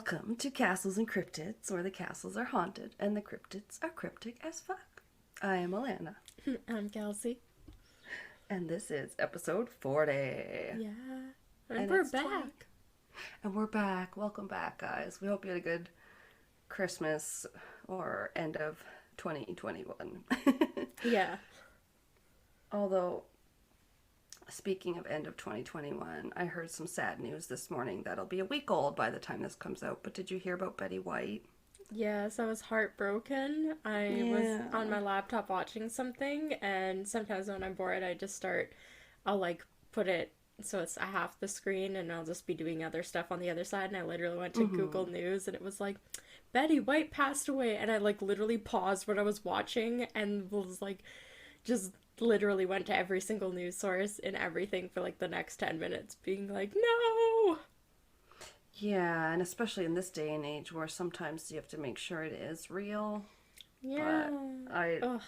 Welcome to Castles and Cryptids, where the castles are haunted and the cryptids are cryptic as fuck. I am Alanna. I'm Kelsey. And this is episode 40. Yeah. And we're back. 20. And we're back. Welcome back, guys. We hope you had a good Christmas or end of 2021. Yeah. Although, speaking of end of 2021, I heard some sad news this morning that'll be a week old by the time this comes out. But did you hear about Betty White? Yes, I was heartbroken. I was on my laptop watching something, and sometimes when I'm bored, I'll put it so it's half the screen, and I'll just be doing other stuff on the other side. And I literally went to Google News, and it was like, Betty White passed away. And I literally paused what I was watching and was just literally went to every single news source and everything for the next 10 minutes being like, no. Yeah, and especially in this day and age where sometimes you have to make sure it is real. Yeah. But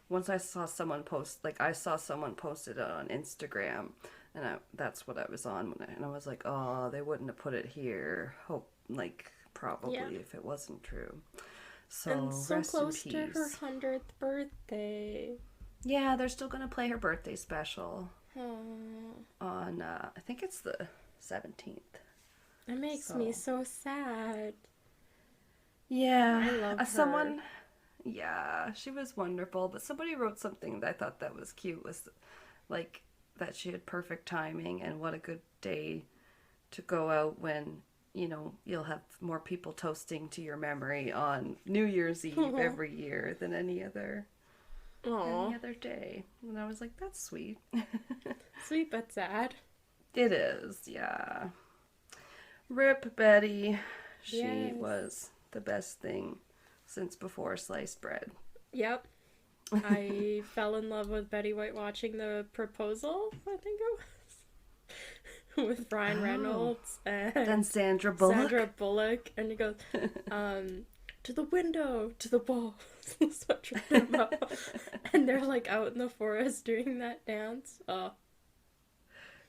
once I saw someone post, I saw someone posted it on Instagram, and that's what I was on, and I was like, oh, they wouldn't have put it here. Probably if it wasn't true. So, and so rest close in to peace. her 100th birthday. Yeah, they're still gonna play her birthday special on I think it's the 17th. It makes me so sad. Yeah, I love her. Someone. Yeah, she was wonderful. But somebody wrote something that I thought that was cute. Was that she had perfect timing, and what a good day to go out when you'll have more people toasting to your memory on New Year's Eve every year than any other day. And I was like, that's sweet. Sweet but sad. It is, yeah. Rip Betty. She was the best thing since before sliced bread. Yep. I fell in love with Betty White watching The Proposal, I think it was. With Ryan Reynolds and Sandra Bullock. And he goes, to the window, to the wall. And they're out in the forest doing that dance. Oh.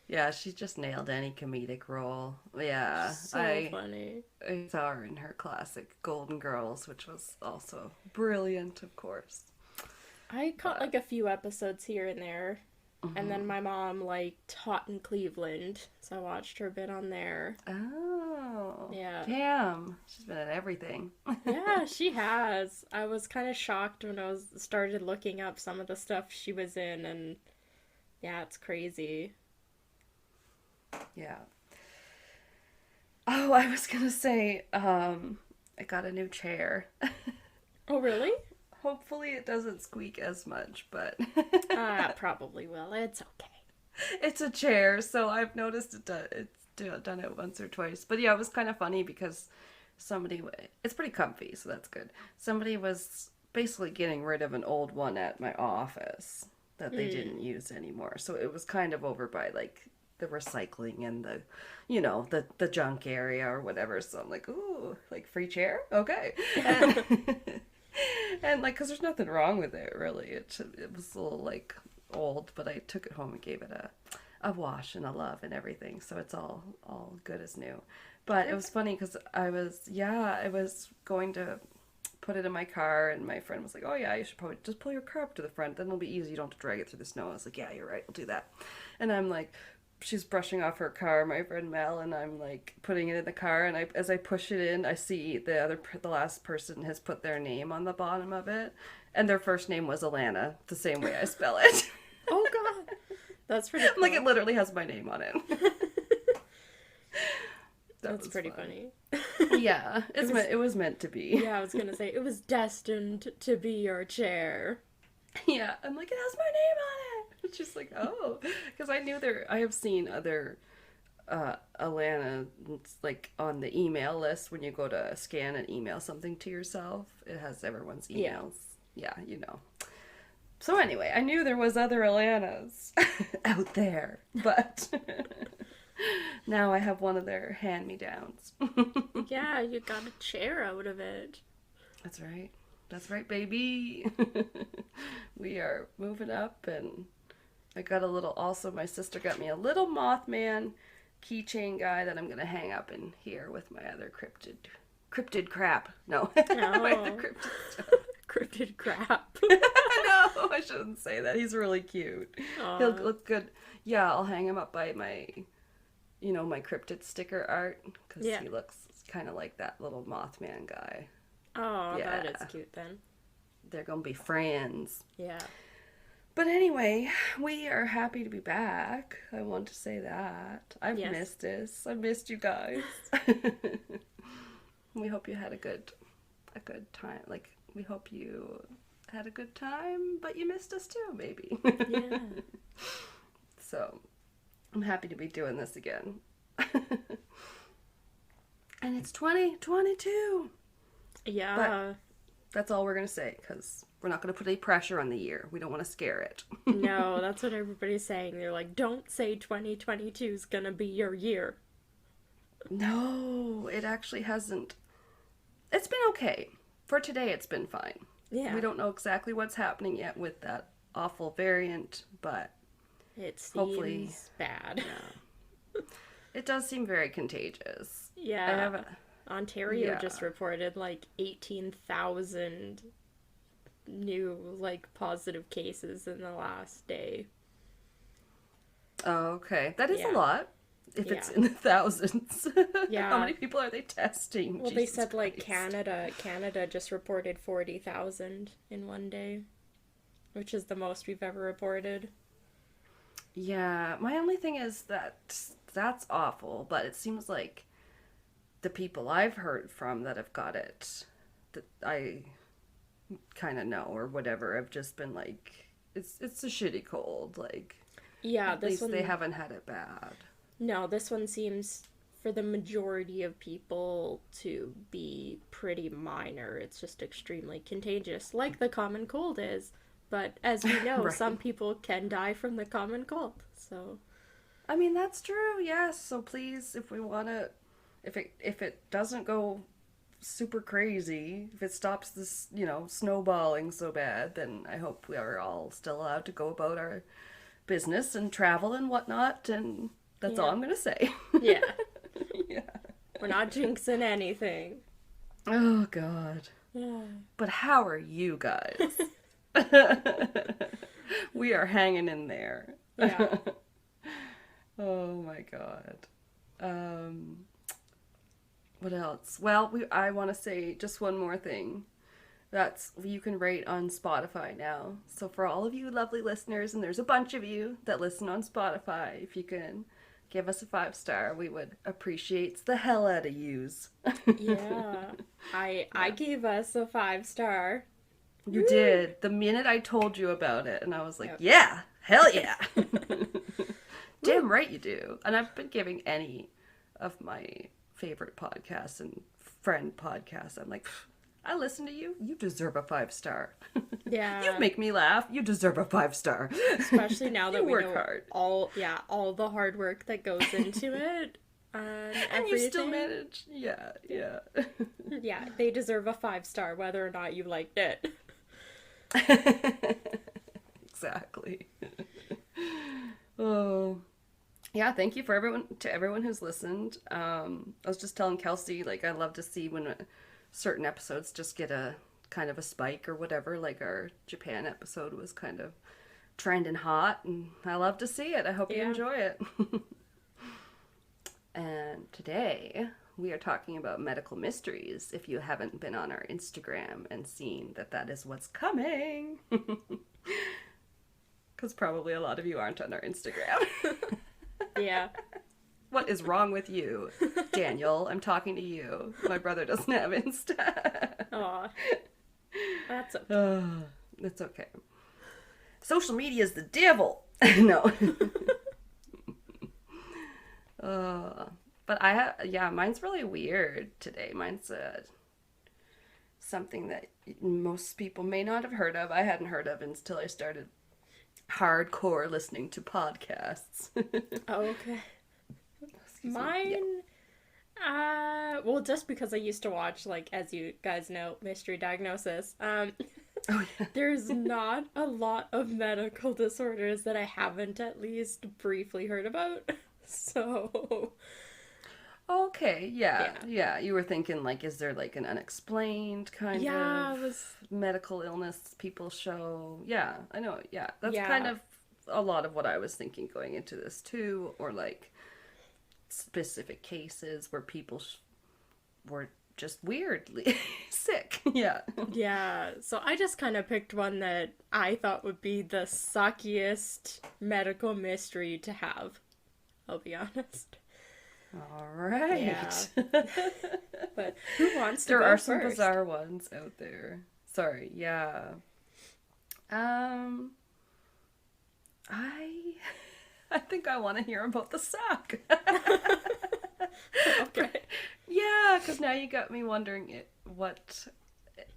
Yeah, she just nailed any comedic role. Yeah. So funny. I saw her in her classic Golden Girls, which was also brilliant, of course. I caught a few episodes here and there. And then my mom taught in Cleveland, so I watched her a bit on there. Oh. Yeah. Damn. She's been in everything. Yeah, she has. I was kind of shocked when I started looking up some of the stuff she was in, and yeah, it's crazy. Yeah. Oh, I was gonna say, I got a new chair. Oh, really? Hopefully it doesn't squeak as much, but... It probably will. It's okay. It's a chair, so I've noticed it's done it once or twice. But yeah, it was kind of funny because it's pretty comfy, so that's good. Somebody was basically getting rid of an old one at my office that they didn't use anymore. So it was kind of over by the recycling and the junk area or whatever. So I'm like, ooh, free chair? Okay. And because there's nothing wrong with it, really. It was a little old, but I took it home and gave it a wash and a love and everything, so it's all good as new. But it was funny because I was going to put it in my car, and my friend was like, oh yeah, you should probably just pull your car up to the front, then it'll be easy, you don't have to drag it through the snow. I was like, yeah, you're right, I'll do that. And I'm she's brushing off her car, my friend Mel, and I'm putting it in the car, and as I push it in, I see the last person has put their name on the bottom of it, and their first name was Alanna, the same way I spell it. Oh god, that's pretty cool. It literally has my name on it. That's pretty funny. Yeah, it was meant to be. Yeah, I was gonna say it was destined to be your chair. Yeah, I'm it has my name on it. It's just oh, because I have seen other Alanna on the email list when you go to scan and email something to yourself. It has everyone's emails. Yeah, So anyway, I knew there was other Alannas out there, but now I have one of their hand-me-downs. Yeah, you got a chair out of it. That's right. That's right, baby. We are moving up, and I got my sister got me a little Mothman keychain guy that I'm going to hang up in here with my other cryptid crap. No. My other Oh, cryptid stuff. cryptid crap. No, I shouldn't say that. He's really cute. He'll Aw. look good. Yeah, I'll hang him up by my, my cryptid sticker art because Yeah. he looks kind of like that little Mothman guy. Oh, Yeah. that is cute then. They're going to be friends. Yeah. But anyway, we are happy to be back. I want to say that. I've Yes. missed this. I missed you guys. We hope you had a good time. Like, we hope you had a good time, but you missed us too, maybe. Yeah. So, I'm happy to be doing this again. And it's 2022. Yeah. That's all we're going to say, because we're not going to put any pressure on the year. We don't want to scare it. No, that's what everybody's saying. They're like, don't say 2022 is gonna be your year. No, it actually hasn't. It's been okay. For today, it's been fine. Yeah. We don't know exactly what's happening yet with that awful variant, but It seems hopefully bad. it does seem very contagious. Yeah. I haven't. Ontario Yeah. just reported like 18,000 new like positive cases in the last day. Oh, okay. That is Yeah. a lot. If it's Yeah. in the thousands. Yeah. How many people are they testing? Well, they Jesus said like Christ. Canada just reported 40,000 in one day, which is the most we've ever reported. Yeah, my only thing is that that's awful, but it seems like the people I've heard from that have got it, that I kind of know or whatever, have just been like, it's a shitty cold. Like, Yeah, at this least one. they haven't had it bad. No, this one seems for the majority of people to be pretty minor. It's just extremely contagious, like the common cold is. But as we know, Right. some people can die from the common cold. So, I mean, that's true, yes. So please, if we want to, if it doesn't go super crazy, if it stops this, snowballing so bad, then I hope we are all still allowed to go about our business and travel and whatnot, and that's all Yeah. I'm going to say. yeah, Yeah. we're not jinxing anything. Oh, God. Yeah. But how are you guys? We are hanging in there. Yeah. Oh, my God. What else? Well, I want to say just one more thing. That's, you can rate on Spotify now. So for all of you lovely listeners, and there's a bunch of you that listen on Spotify, if you can give us a 5-star, we would appreciate the hell out of yous. Yeah. I gave us a 5-star. You did. The minute I told you about it, and I was like, Yep. yeah, hell yeah. Damn right you do. And I've been giving any of my favorite podcasts and friend podcasts, I'm like, I listen to you. You deserve a 5-star. Yeah. You make me laugh. You deserve a 5-star. Especially now that You we work know hard. all the hard work that goes into it. And And you still everything. manage. Yeah, yeah. Yeah, they deserve a 5-star whether or not you liked it. Exactly. Oh. Yeah, thank you for everyone who's listened. I was just telling Kelsey, like, I love to see when certain episodes just get a kind of a spike or whatever, like our Japan episode was kind of trending hot, and I love to see it. I hope you Yeah. enjoy it. And today we are talking about medical mysteries, if you haven't been on our Instagram and seen that is what's coming. Because probably a lot of you aren't on our Instagram. Yeah. What is wrong with you? Daniel, I'm talking to you. My brother doesn't have Insta. Aw. That's okay. It's okay. Social media is the devil. No. But mine's really weird today. Mine's something that most people may not have heard of. I hadn't heard of until I started hardcore listening to podcasts. Oh, okay. Excuse me. Mine, well, just because I used to watch, like, as you guys know, Mystery Diagnosis, Oh, yeah. there's not a lot of medical disorders that I haven't at least briefly heard about. So, Okay, yeah, yeah. yeah. You were thinking, like, is there like an unexplained kind Yeah, of it was, medical illness people show? Yeah, I know. Yeah, that's kind yeah. of a lot of what I was thinking going into this too, or like specific cases where people were just weirdly sick. Yeah. Yeah, so I just kind of picked one that I thought would be the suckiest medical mystery to have. I'll be honest. All Yeah, right. but who wants to There go are some first? bizarre ones out there. Sorry. Yeah. Um, I I think I want to hear about the sack. Okay. Yeah, because now you got me wondering what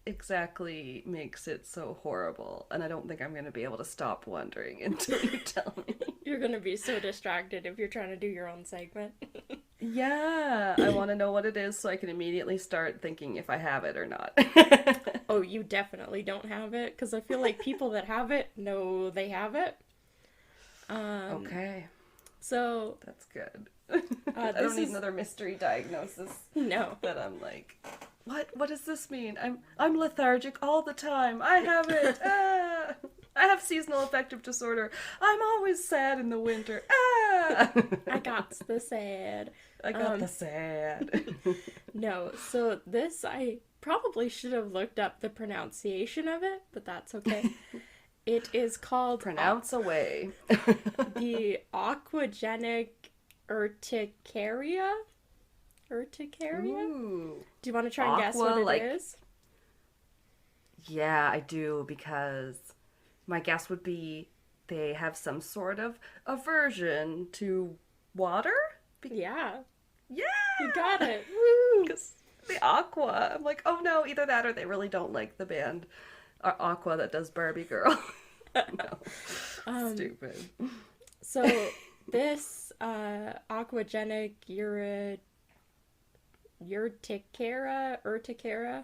exactly makes it so horrible, and I don't think I'm going to be able to stop wondering until you tell me. You're gonna be so distracted if you're trying to do your own segment. Yeah, I want to know what it is so I can immediately start thinking if I have it or not. Oh, you definitely don't have it, because I feel like people that have it know they have it. Okay, So, that's good. I this don't need is another mystery diagnosis no. that I'm like, what does this mean? I'm lethargic all the time. I have it. Ah! I have seasonal affective disorder. I'm always sad in the winter. Ah! I got the sad. I got the sad. No, so this I probably should have looked up the pronunciation of it, but that's okay. It is called Pronounce away. the Aquagenic Urticaria. Urticaria? Ooh. Do you want to try and guess what it is? Yeah, I do, because my guess would be they have some sort of aversion to water. Yeah, Yeah, you got it. Woo! because the Aqua. I'm like, oh no, either that or they really don't like the band Aqua that does Barbie Girl. No, stupid. So this Aquagenic Urticaria.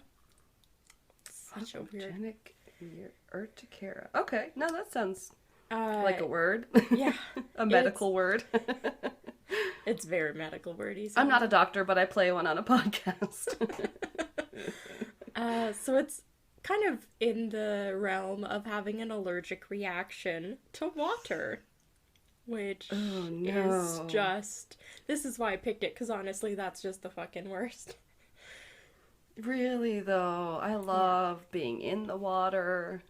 Such a weird. Aquagenic Urticaria. Okay, no, that sounds Uh, like a word. yeah, A medical word. it's very medical wordy. I'm not a doctor, but I play one on a podcast. So it's kind of in the realm of having an allergic reaction to water, which Oh is no. just. This is why I picked it, because honestly, that's just the fucking worst. Really though, I love being in the water,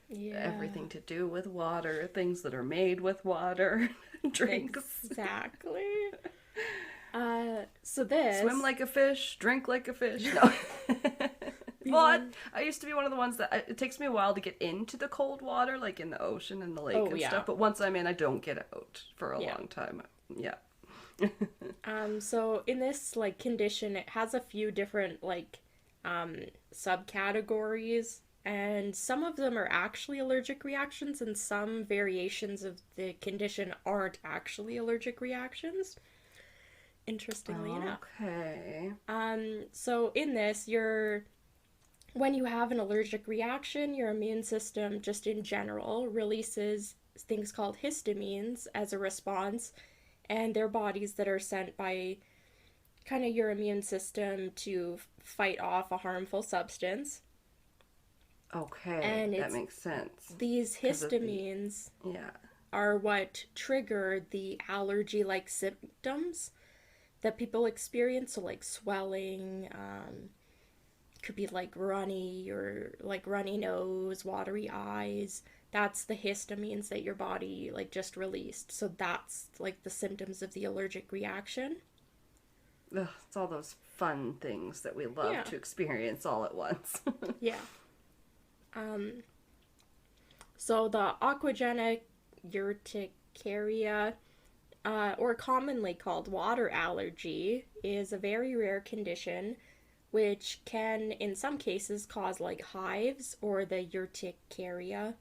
Yeah. everything to do with water, things that are made with water, drinks. Exactly. So this. Swim like a fish, drink like a fish. No. Well, I used to be one of the ones that it takes me a while to get into the cold water, like in the ocean and the lake and yeah. stuff. But once I'm in, I don't get out for a Yeah. long time. Yeah. So in this like condition, it has a few different like subcategories, and some of them are actually allergic reactions, and some variations of the condition aren't actually allergic reactions. Interestingly enough. Okay. So in this, when you have an allergic reaction, your immune system, just in general, releases things called histamines as a response, and they're bodies that are sent by kind of your immune system to fight off a harmful substance. Okay, And that makes sense. These histamines Yeah. are what trigger the allergy-like symptoms that people experience, so like swelling, could be like runny or like runny nose, watery eyes. That's the histamines that your body like just released. So that's like the symptoms of the allergic reaction. Ugh, it's all those fun things that we love to experience all at once. Yeah. So the aquagenic urticaria, or commonly called water allergy, is a very rare condition which can, in some cases, cause like hives or the urticaria.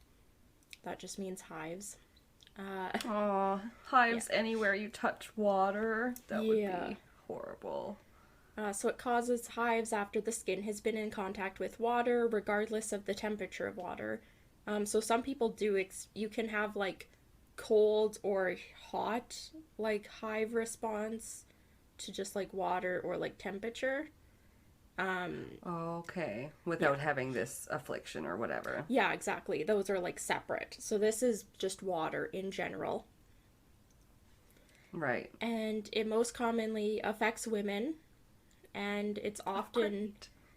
That just means hives. Aw, hives anywhere you touch water. That would be horrible. So it causes hives after the skin has been in contact with water, regardless of the temperature of water. So some people you can have like cold or hot, like hive response to just like water or like temperature. Okay. Without having this affliction or whatever. Yeah, exactly. Those are like separate. So this is just water in general. Right. And it most commonly affects women, and it's often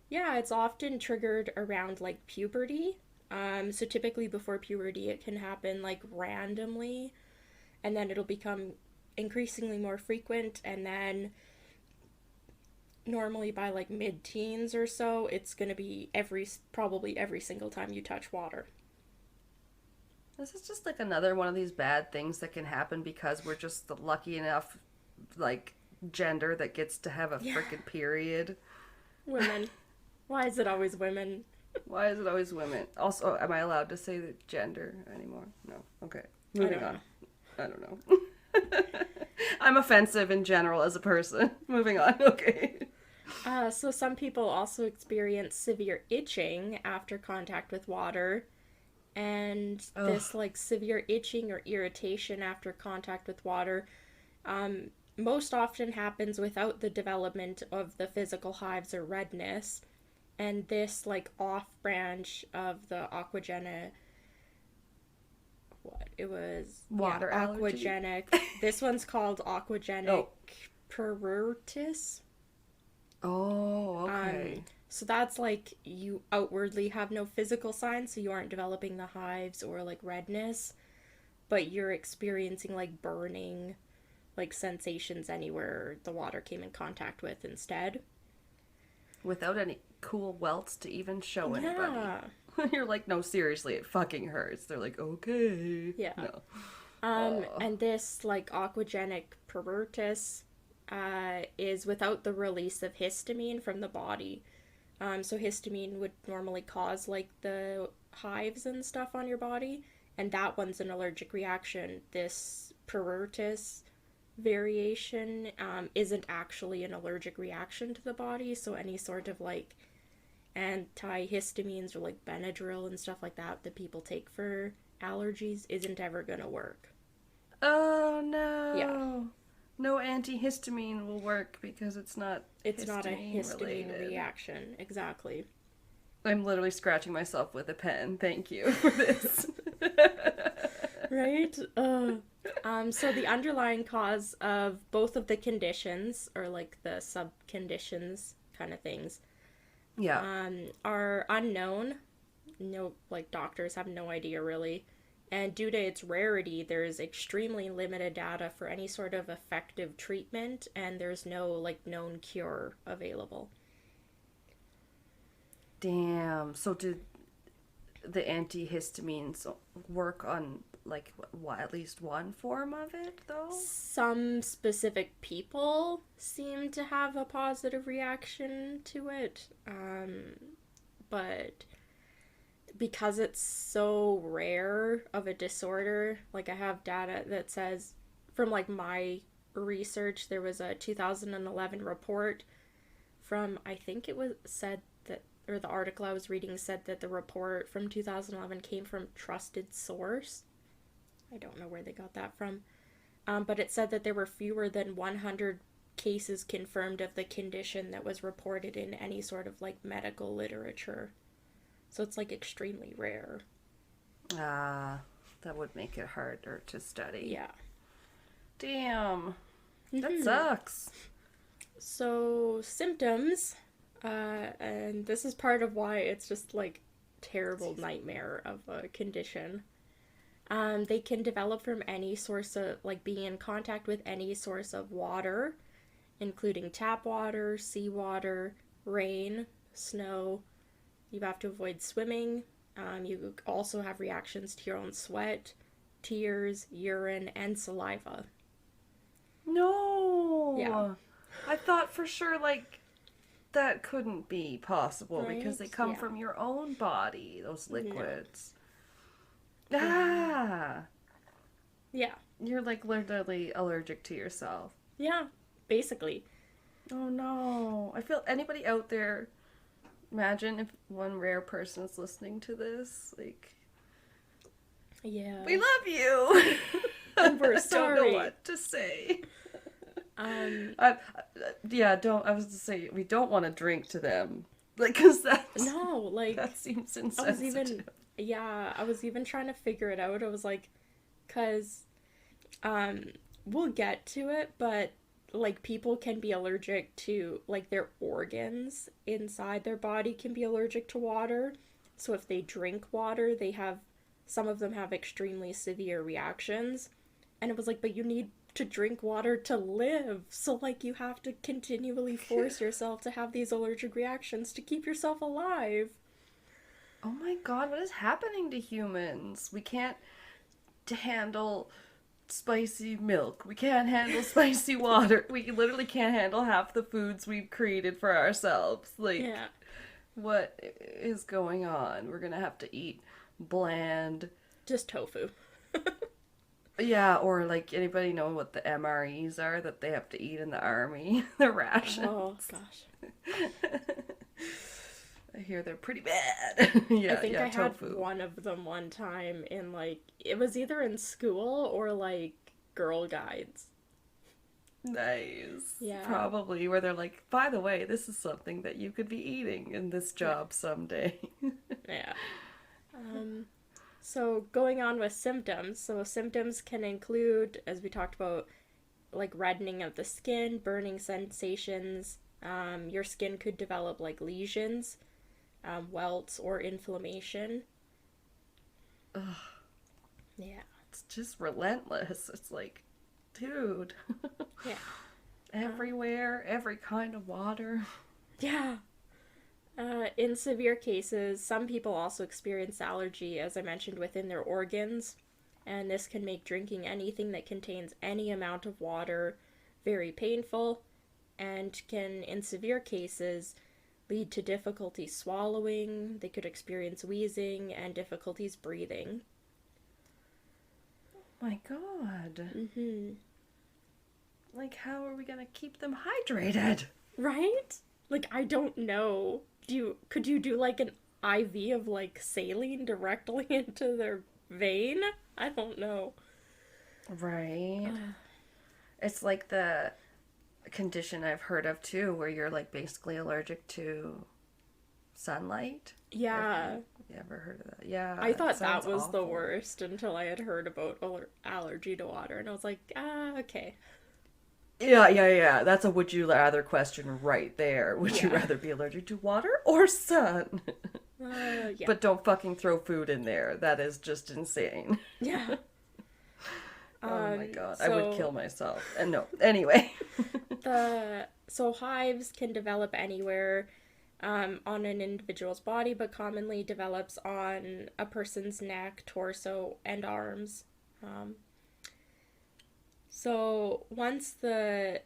it's often triggered around like puberty. So typically before puberty it can happen like randomly, and then it'll become increasingly more frequent, and then normally by like mid-teens or so it's going to be probably every single time you touch water. This is just like another one of these bad things that can happen because we're just the lucky enough, like, gender that gets to have a freaking period. Women. Why is it always women? Why is it always women? Also, am I allowed to say the gender anymore? No. Okay. Moving on. I don't know. I'm offensive in general as a person. Moving on. Okay. So some people also experience severe itching after contact with water. And this like severe itching or irritation after contact with water most often happens without the development of the physical hives or redness. And this like off branch of the aquagenic water aquagenic. This one's called aquagenic pruritus. Oh, okay. So that's like you outwardly have no physical signs, so you aren't developing the hives or like redness, but you're experiencing like burning, like sensations anywhere the water came in contact with instead. Without any cool welts to even show anybody. You're like, no, seriously, it fucking hurts. They're like, okay. Yeah. No. And this like aquagenic pruritus is without the release of histamine from the body. So histamine would normally cause like the hives and stuff on your body, and that one's an allergic reaction. This pruritus variation isn't actually an allergic reaction to the body, so any sort of like antihistamines or like Benadryl and stuff like that that people take for allergies isn't ever gonna work. Oh no. Yeah. No antihistamine will work because it's not a histamine related. reaction. Exactly. I'm literally scratching myself with a pen. Thank you for this. Right? So the underlying cause of both of the conditions, or like the sub-conditions kind of things, are unknown. No, like doctors have no idea really. And due to its rarity, there's extremely limited data for any sort of effective treatment, and there's no, like, known cure available. Damn. So did the antihistamines work on, like, what, at least one form of it, though? Some specific people seem to have a positive reaction to it, but because it's so rare of a disorder, like I have data that says from like my research, there was a 2011 report from, I think it was said that, or the article I was reading said that the report from 2011 came from trusted source. I don't know where they got that from. But it said that there were fewer than 100 cases confirmed of the condition that was reported in any sort of like medical literature. So it's like extremely rare. That would make it harder to study. Yeah. Damn. That sucks. So symptoms, and this is part of why it's just like terrible nightmare of a condition. They can develop from any source of, like, being in contact with any source of water, including tap water, seawater, rain, snow. You have to avoid swimming. You also have reactions to your own sweat, tears, urine, and saliva. No! Yeah. I thought for sure, like, that couldn't be possible because they come from your own body, those liquids. Yeah. Yeah. You're, like, literally allergic to yourself. Yeah, basically. Oh, no. I feel anybody out there, imagine if one rare person is listening to this, like... Yeah. We love you! sure. I Sorry. don't know what to say. Um, Don't. I was to say we don't want to drink to them, like, cause no, like, that seems I insensitive. was even trying to figure it out. I was like, cause, um, we'll get to it, but like people can be allergic to like their organs inside their body can be allergic to water. So if they drink water, some of them have extremely severe reactions. And it was like, but you need to drink water to live. So like you have to continually force yourself to have these allergic reactions to keep yourself alive. Oh my God, what is happening to humans? We can't handle spicy milk. We can't handle spicy water. We literally can't handle half the foods we've created for ourselves. Like, Yeah. what is going on? We're gonna have to eat bland. Just tofu. Yeah, or like anybody know what the MREs are that they have to eat in the army? The rations. Oh gosh. I hear they're pretty bad. I think I tofu. had one of them one time in like it was either in school or like Girl Guides. Nice. Yeah. Probably where they're like, by the way, this is something that you could be eating in this job someday. Yeah. So going on with symptoms. So symptoms can include, as we talked about, like reddening of the skin, burning sensations. Your skin could develop like lesions, welts, or inflammation. Ugh, Yeah. it's just relentless. It's like, dude. Yeah. Everywhere, every kind of water. Yeah. In severe cases, some people also experience allergy, as I mentioned, within their organs, and this can make drinking anything that contains any amount of water very painful, and can, in severe cases, lead to difficulty swallowing. They could experience wheezing and difficulties breathing. Oh my God. Mm-hmm. Like, how are we gonna keep them hydrated? Right? Like, I don't know. Could you do like an IV of like saline directly into their vein? I don't know. Right. It's like the condition I've heard of too, where you're like basically allergic to sunlight. Yeah. You ever heard of that? Yeah. I thought that sounds was the awful. worst until I had heard about allergy to water, and I was like, okay. Yeah. That's a would you rather question right there. Would you Yeah. rather be allergic to water or sun? Yeah. But don't fucking throw food in there. That is just insane. Yeah. Oh my God. I so would kill myself. And no. Anyway. So hives can develop anywhere on an individual's body, but commonly develops on a person's neck, torso, and arms. So once the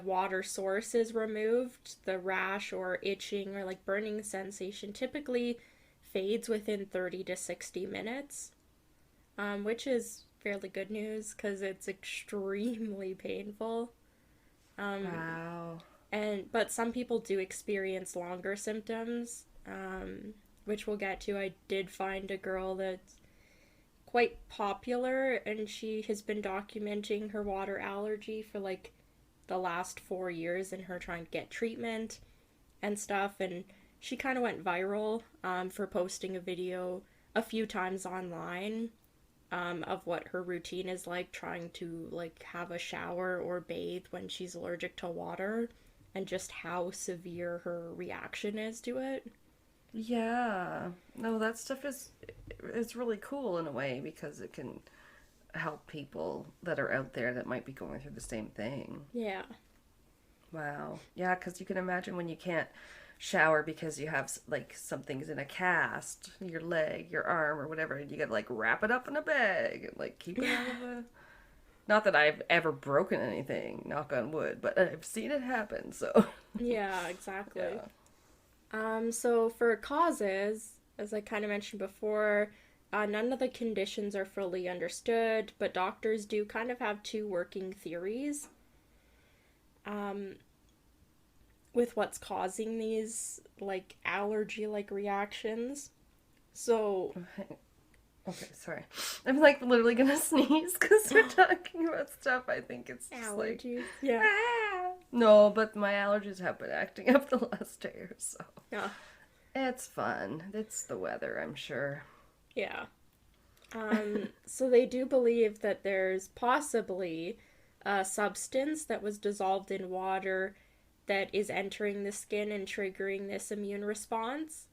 water source is removed, the rash or itching or like burning sensation typically fades within 30 to 60 minutes, which is fairly good news because it's extremely painful. Wow. But some people do experience longer symptoms, which we'll get to. I did find a girl that's quite popular, and she has been documenting her water allergy for like the last 4 years, and her trying to get treatment and stuff. And she kind of went viral for posting a video a few times online of what her routine is like trying to like have a shower or bathe when she's allergic to water, and just how severe her reaction is to it. Yeah. No, that stuff it's really cool in a way because it can help people that are out there that might be going through the same thing. Yeah. Wow. Yeah, because you can imagine when you can't shower because you have like something's in a cast, your leg, your arm, or whatever, and you gotta like wrap it up in a bag and like keep it out of the. Not that I've ever broken anything, knock on wood, but I've seen it happen. So. Yeah, exactly. Yeah. So for causes, as I kind of mentioned before, none of the conditions are fully understood, but doctors do kind of have two working theories with what's causing these like allergy-like reactions. So Okay, sorry. I'm like literally gonna sneeze because we're talking about stuff. I think it's just Allergies. like, Yeah. ah! No, but my allergies have been acting up the last day or so. Yeah. It's fun. It's the weather, I'm sure. Yeah. So they do believe that there's possibly a substance that was dissolved in water that is entering the skin and triggering this immune response.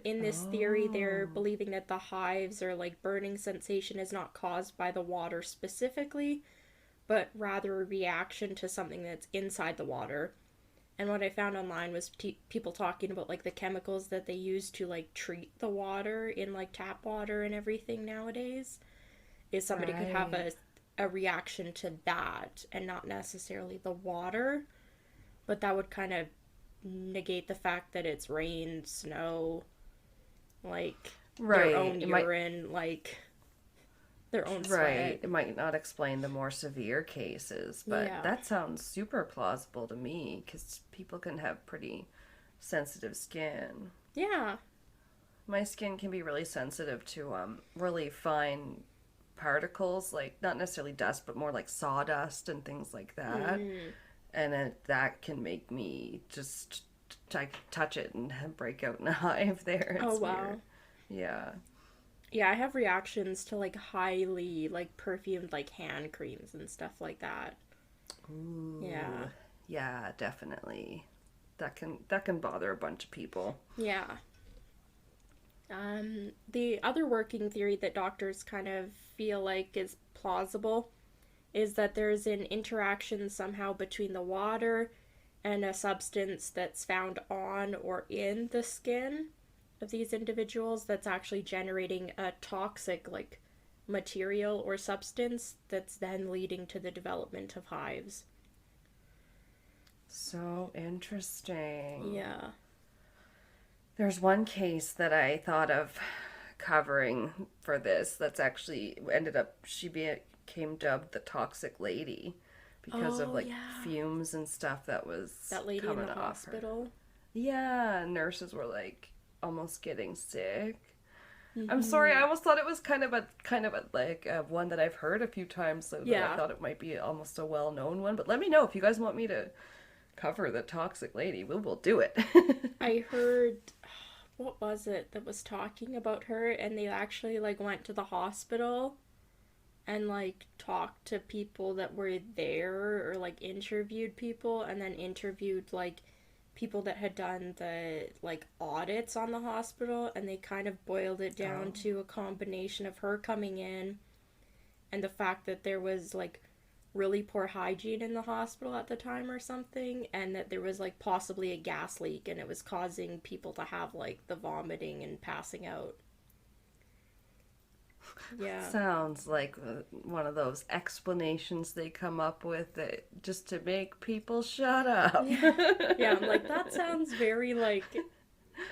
In this theory, they're Oh, believing that the hives or like burning sensation is not caused by the water specifically, but rather a reaction to something that's inside the water. And what I found online was people talking about like the chemicals that they use to like treat the water in like tap water and everything nowadays. Is somebody could have right. a reaction to that and not necessarily the water, but that would kind of negate the fact that it's rain, snow, like their Right. own It might, urine, like their own right. sweat. It might not explain the more severe cases, but Yeah. that sounds super plausible to me because people can have pretty sensitive skin. Yeah. My skin can be really sensitive to really fine particles, like not necessarily dust, but more like sawdust and things like that. Mm. And then that can make me just touch it and break out in a hive there. Oh It's wow. weird. Yeah. Yeah, I have reactions to like highly like perfumed like hand creams and stuff like that. Ooh. Yeah. Yeah, definitely. That can bother a bunch of people. Yeah. The other working theory that doctors kind of feel like is plausible is that there's an interaction somehow between the water and a substance that's found on or in the skin of these individuals that's actually generating a toxic like material or substance that's then leading to the development of hives. So interesting. Yeah. There's one case that I thought of covering for this that's actually ended up, she became dubbed the toxic lady because of Oh like yeah. fumes and stuff that was That lady in coming the off her. hospital. Yeah, nurses were like almost getting sick. I'm sorry, Mm-hmm. I almost thought it was kind of a like one that I've heard a few times, so that I Yeah. thought it might be almost a well-known one. But let me know if you guys want me to cover the toxic lady. We will do it. I heard what was it that was talking about her and they actually like went to the hospital and like talked to people that were there or like interviewed people and then interviewed like people that had done the like audits on the hospital and they kind of boiled it down Oh. to a combination of her coming in and the fact that there was like really poor hygiene in the hospital at the time or something and that there was like possibly a gas leak and it was causing people to have like the vomiting and passing out. Yeah. Sounds like one of those explanations they come up with that just to make people shut up. Yeah. Yeah, I'm like that sounds very like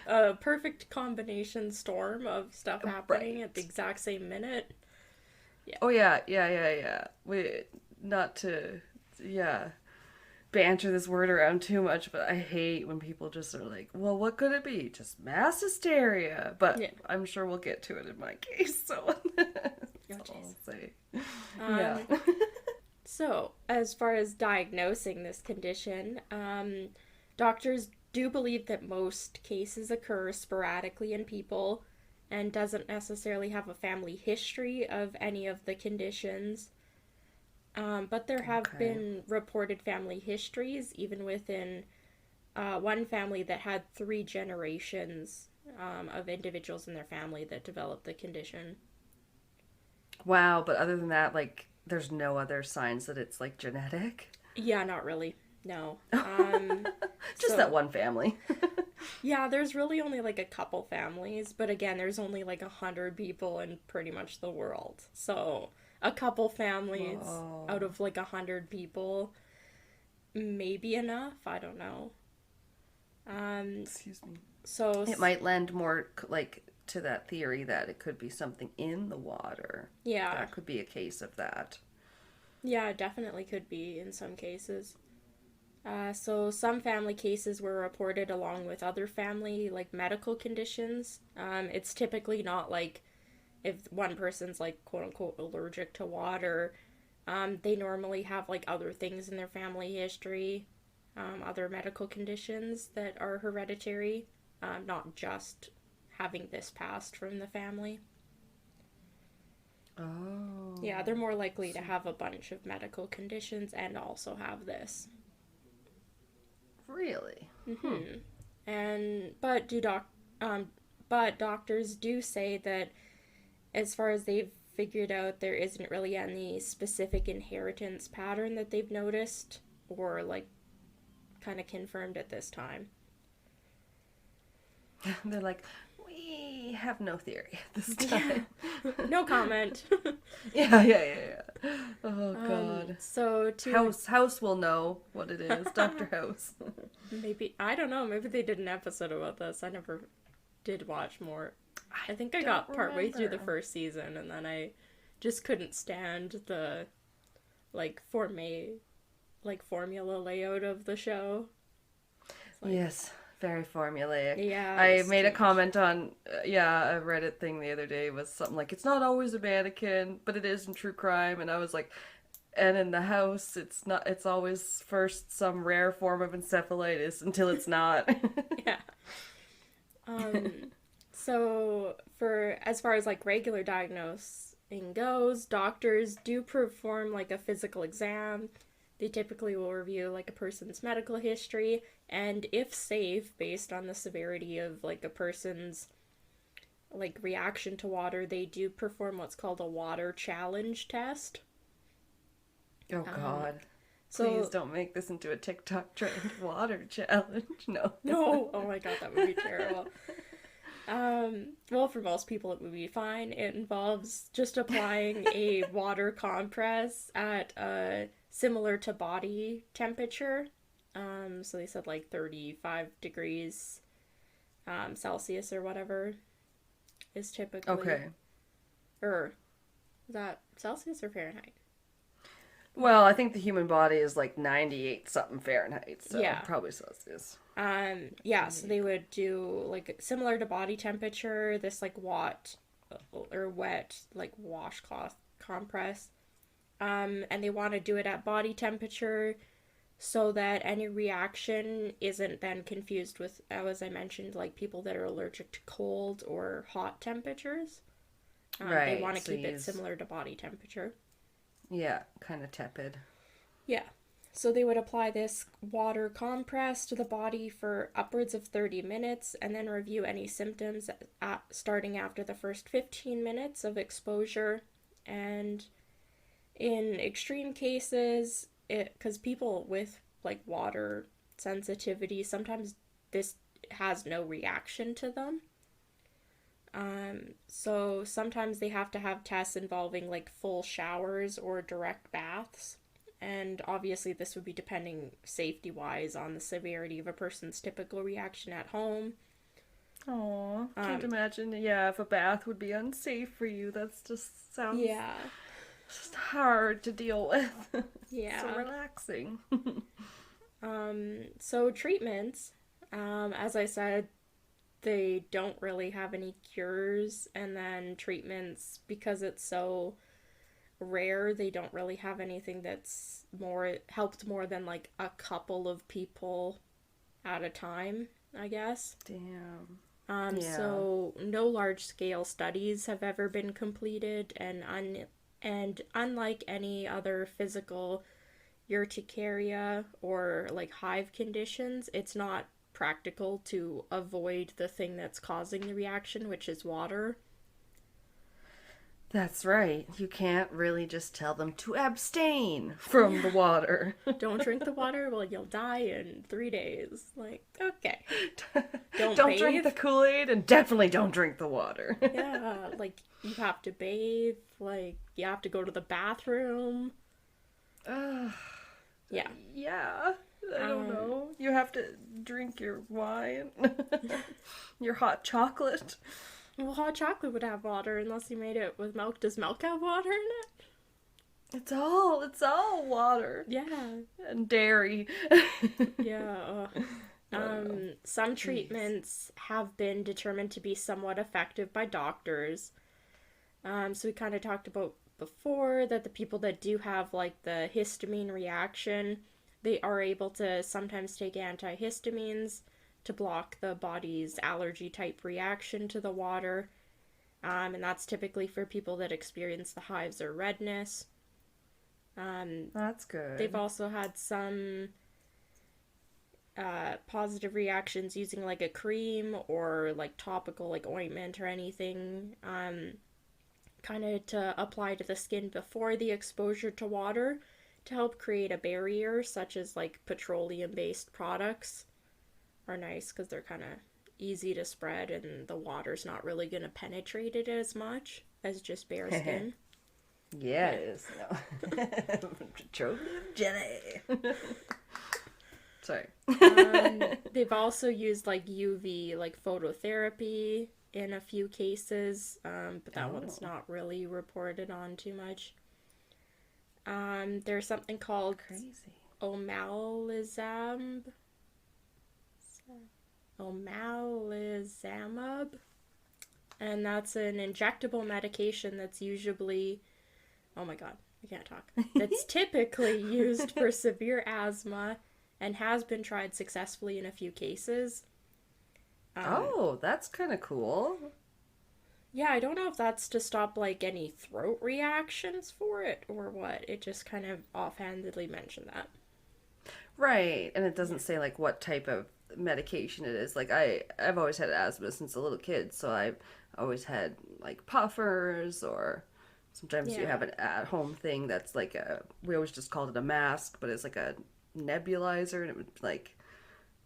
a perfect combination storm of stuff happening Right. at the exact same minute. Yeah. Oh yeah, yeah, yeah, yeah. We not to yeah, banter this word around too much, but I hate when people just are like, "Well, what could it be? Just mass hysteria." But Yeah. I'm sure we'll get to it in my case, so Oh, that's all jeez. I'll say. Yeah. Um, so, as far as diagnosing this condition, doctors do believe that most cases occur sporadically in people and doesn't necessarily have a family history of any of the conditions. But there have Okay. been reported family histories, even within one family that had three generations of individuals in their family that developed the condition. Wow, but other than that, like, there's no other signs that it's like genetic. Yeah, not really. No. Just that So one family. yeah, there's really only like a couple families, but again, there's only like 100 people in pretty much the world. So a couple families out Whoa. of like 100 people may be enough. I don't know. Um, Excuse me. so It might lend more like to that theory that it could be something in the water. yeah, That could be a case of that. yeah, it definitely could be in some cases. So some family cases were reported along with other family like medical conditions. It's typically not like if one person's like quote unquote allergic to water, they normally have like other things in their family history, other medical conditions that are hereditary, not just having this passed from the family. Oh. Yeah, they're more likely to have a bunch of medical conditions and also have this. Really? Mm-hmm. And but doctors do say that as far as they've figured out, there isn't really any specific inheritance pattern that they've noticed or like kind of confirmed at this time. They're like, we have no theory this time. No comment. Yeah. Oh God. So to House will know what it is. Dr. House. maybe, I don't know, maybe they did an episode about this. I never did watch more. I think I got partway through the first season and then I just couldn't stand the formula layout of the show. Yes, very formulaic. Yeah. I made a comment on a Reddit thing the other day was something like, it's not always a mannequin, but it is in true crime, and I was like, and in the house it's always first some rare form of encephalitis until it's not. Yeah. So for as far as like regular diagnosing goes, doctors do perform like a physical exam. They typically will review like a person's medical history, and if safe, based on the severity of like a person's like reaction to water, they do perform what's called a water challenge test. Oh God. So, please don't make this into a TikTok trend. Water challenge. No. No. Oh my God, that would be terrible. Well, for most people it would be fine. It involves just applying a water compress at similar to body temperature. So they said like 35 degrees Celsius or whatever is typically. Okay. Or is that Celsius or Fahrenheit? Well, I think the human body is like 98 something Fahrenheit, so yeah. Probably Celsius. So they would do like similar to body temperature, this like wet like washcloth compress. And they want to do it at body temperature so that any reaction isn't then confused with, as I mentioned, like people that are allergic to cold or hot temperatures. Right. They want to keep it similar to body temperature. Yeah, kind of tepid. Yeah. So they would apply this water compress to the body for upwards of 30 minutes and then review any symptoms starting after the first 15 minutes of exposure. And in extreme cases, because people with like water sensitivity, sometimes this has no reaction to them. So sometimes they have to have tests involving like full showers or direct baths. And obviously this would be depending safety-wise on the severity of a person's typical reaction at home. Oh, can't imagine. Yeah, if a bath would be unsafe for you, that's just sounds just hard to deal with. Yeah. So relaxing. So treatments, as I said, they don't really have any cures, and then treatments, because it's so rare, they don't really have anything that's helped more than like a couple of people at a time, I guess. Damn. So no large scale studies have ever been completed, and unlike any other physical urticaria or like hive conditions, it's not practical to avoid the thing that's causing the reaction, which is water. That's right. You can't really just tell them to abstain from the water. Don't drink the water? Well, you'll die in 3 days. Like, okay. Don't drink the Kool-Aid, and definitely don't drink the water. Yeah, like, you have to bathe, like, you have to go to the bathroom. Yeah. Yeah. I don't know. You have to drink your wine. Your hot chocolate. Well, hot chocolate would have water unless you made it with milk. Does milk have water in it? It's all water. Yeah. And dairy. Yeah. Some treatments have been determined to be somewhat effective by doctors. So we kind of talked about before that the people that do have like the histamine reaction, they are able to sometimes take antihistamines to block the body's allergy type reaction to the water. And that's typically for people that experience the hives or redness. That's good. They've also had some positive reactions using like a cream or like topical like ointment or anything, kind of to apply to the skin before the exposure to water to help create a barrier, such as like petroleum based products are nice because they're kind of easy to spread and the water's not really going to penetrate it as much as just bare skin. Yes. No. Petroleum jelly. Sorry. They've also used like UV, like phototherapy in a few cases, but that one's not really reported on too much. There's something called omalizumab, and that's an injectable medication that's usually, oh my god, I can't talk. That's typically used for severe asthma and has been tried successfully in a few cases. That's kind of cool. Yeah, I don't know if that's to stop like any throat reactions for it or what. It just kind of offhandedly mentioned that. Right, and it doesn't say like what type of medication it is. Like I've always had asthma since a little kid, so I've always had like puffers, or sometimes you have an at-home thing that's like we always just called it a mask, but it's like a nebulizer, and it would like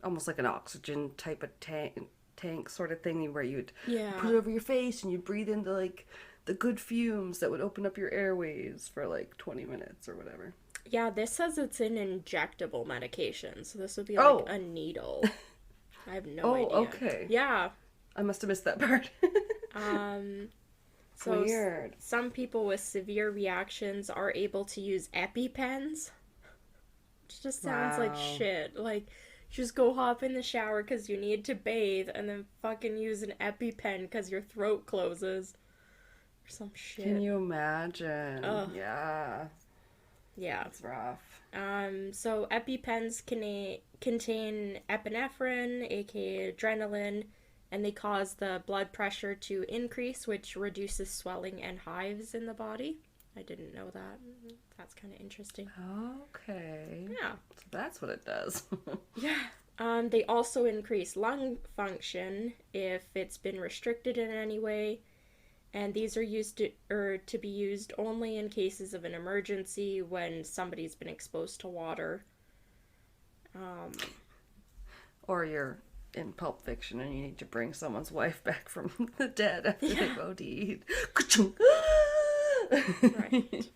almost like an oxygen type of tank sort of thing where you'd put it over your face and you breathe into like the good fumes that would open up your airways for like 20 minutes or whatever. Yeah, this says it's an injectable medication, so this would be like a needle. I have no idea. Oh, okay. Yeah. I must have missed that part. So weird. Some people with severe reactions are able to use EpiPens. Which just sounds like shit. Like, just go hop in the shower because you need to bathe and then fucking use an EpiPen because your throat closes. Or some shit. Can you imagine? Ugh. Yeah. Yeah. It's rough. So EpiPens contain epinephrine, aka adrenaline, and they cause the blood pressure to increase, which reduces swelling and hives in the body. I didn't know that. That's kind of interesting. Okay. Yeah. So that's what it does. Yeah. They also increase lung function if it's been restricted in any way. And these are used to be used only in cases of an emergency when somebody's been exposed to water. Or you're in Pulp Fiction and you need to bring someone's wife back from the dead after they've OD'd. Right.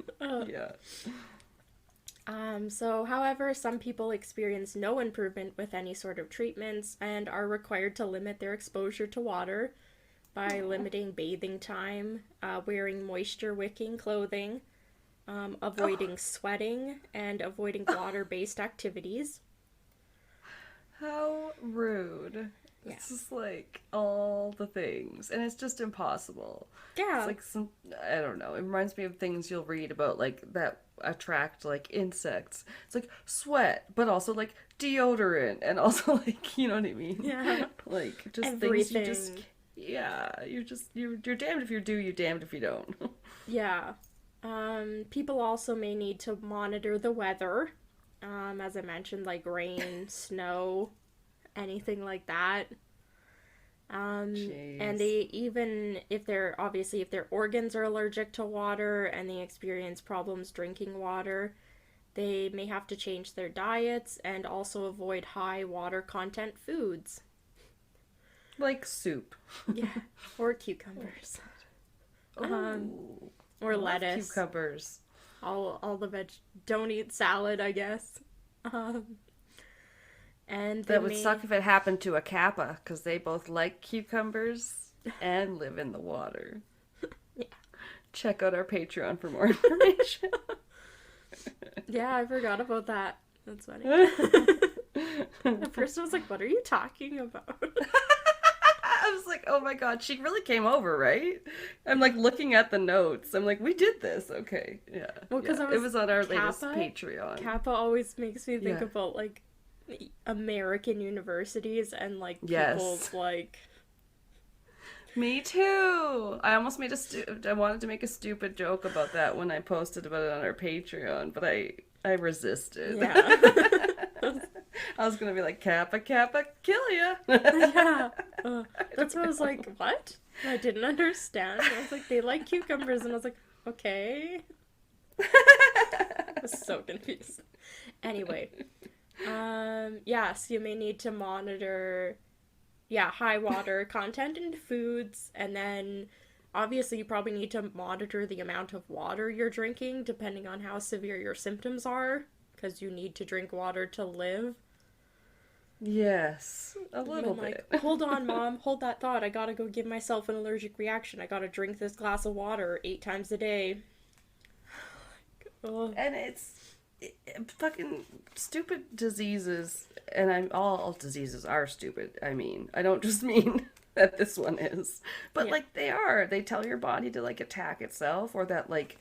Yeah. So, however, some people experience no improvement with any sort of treatments and are required to limit their exposure to water by limiting bathing time, wearing moisture-wicking clothing, avoiding sweating, and avoiding water-based activities. How rude. Yeah. It's just like all the things, and it's just impossible. Yeah. It's like I don't know, it reminds me of things you'll read about like that attract like insects. It's like sweat, but also like deodorant, and also like, you know what I mean? Yeah. Like just everything. things you just you're damned if you do, you're damned if you don't. Yeah. People also may need to monitor the weather. As I mentioned, like rain, snow, anything like that. And they, even if their organs are allergic to water and they experience problems drinking water, they may have to change their diets and also avoid high water content foods. Like soup. Yeah. Or cucumbers. Or lettuce. Cucumbers. All the don't eat salad, I guess. And that would suck if it happened to a kappa, because they both like cucumbers and live in the water. Yeah. Check out our Patreon for more information. Yeah, I forgot about that. That's funny. At first I was like, what are you talking about? I was like, oh my God, she really came over, right? I'm like looking at the notes. I'm like, we did this. Okay. Yeah. Well, because It was on our latest Kappa. Patreon. Kappa always makes me think Yeah. about like American universities and like Yes. people's like. Me too. I almost made I wanted to make a stupid joke about that when I posted about it on our Patreon, but I resisted. Yeah. I was gonna be like, Kappa, Kappa, kill ya. Yeah. That's what I was like, what? I didn't understand. I was like, they like cucumbers, and I was like, okay. I was so confused. Anyway, so you may need to monitor, high water content in foods, and then obviously you probably need to monitor the amount of water you're drinking, depending on how severe your symptoms are, because you need to drink water to live. Yes, a little bit. Like, hold on, Mom, hold that thought. I gotta go give myself an allergic reaction. I gotta drink this glass of water 8 times a day. And it's fucking stupid diseases, and all diseases are stupid. I mean, I don't just mean that this one is, but like they tell your body to like attack itself, or that like,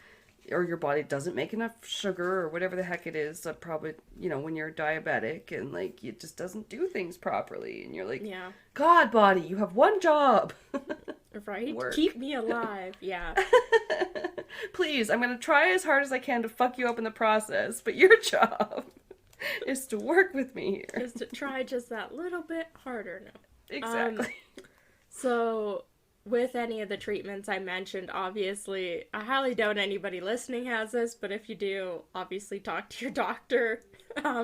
or your body doesn't make enough sugar or whatever the heck it is. So probably, when you're diabetic and like it just doesn't do things properly, and you're like, God, body, you have one job. Right? Work. Keep me alive. Yeah. Please, I'm going to try as hard as I can to fuck you up in the process, but your job is to work with me here. Is to try just that little bit harder now. Exactly. So, with any of the treatments I mentioned, obviously, I highly doubt anybody listening has this, but if you do, obviously talk to your doctor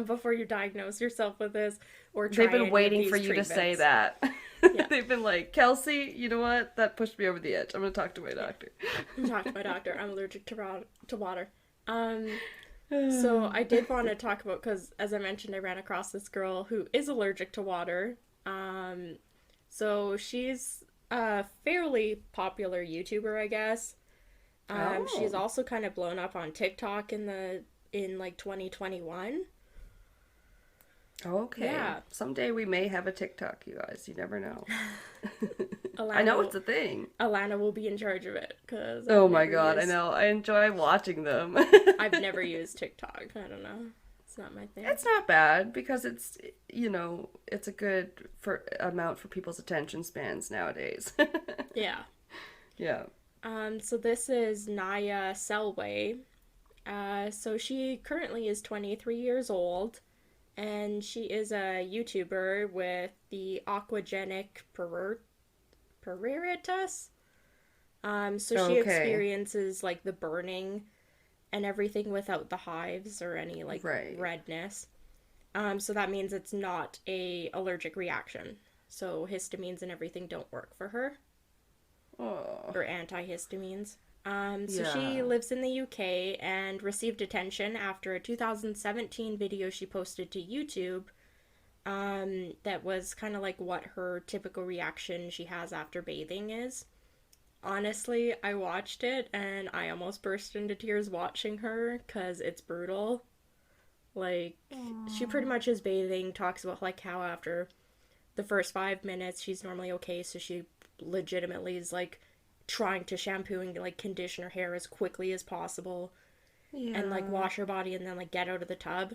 before you diagnose yourself with this, or try. They've been waiting for you treatments. to say that. Yeah. They've been like, Kelsey, you know what? That pushed me over the edge. I'm going to talk to my doctor. Talk to my doctor. I'm allergic to water. So I did want to talk about, because as I mentioned, I ran across this girl who is allergic to water. So she's a fairly popular YouTuber, I guess. She's also kind of blown up on TikTok in like 2021. Okay. Yeah. Someday we may have a TikTok, you guys. You never know. Alanna I know it's a thing. Alanna will be in charge of it, because oh my God, I know. I enjoy watching them. I've never used TikTok. I don't know. It's not my thing. It's not bad because it's it's a good amount for people's attention spans nowadays. Yeah. Yeah. So this is Naya Selway. So she currently is 23 years old, and she is a YouTuber with the Aquagenic Urticaria. So she experiences like the burning and everything without the hives or any like redness. So that means it's not a allergic reaction. So histamines and everything don't work for her. Oh. Or antihistamines. She lives in the UK and received attention after a 2017 video she posted to YouTube that was kind of like what her typical reaction she has after bathing is. Honestly, I watched it and I almost burst into tears watching her because it's brutal. Like, she pretty much is bathing, talks about like how after the first 5 minutes she's normally okay, so she legitimately is like trying to shampoo and like condition her hair as quickly as possible and like wash her body and then like get out of the tub.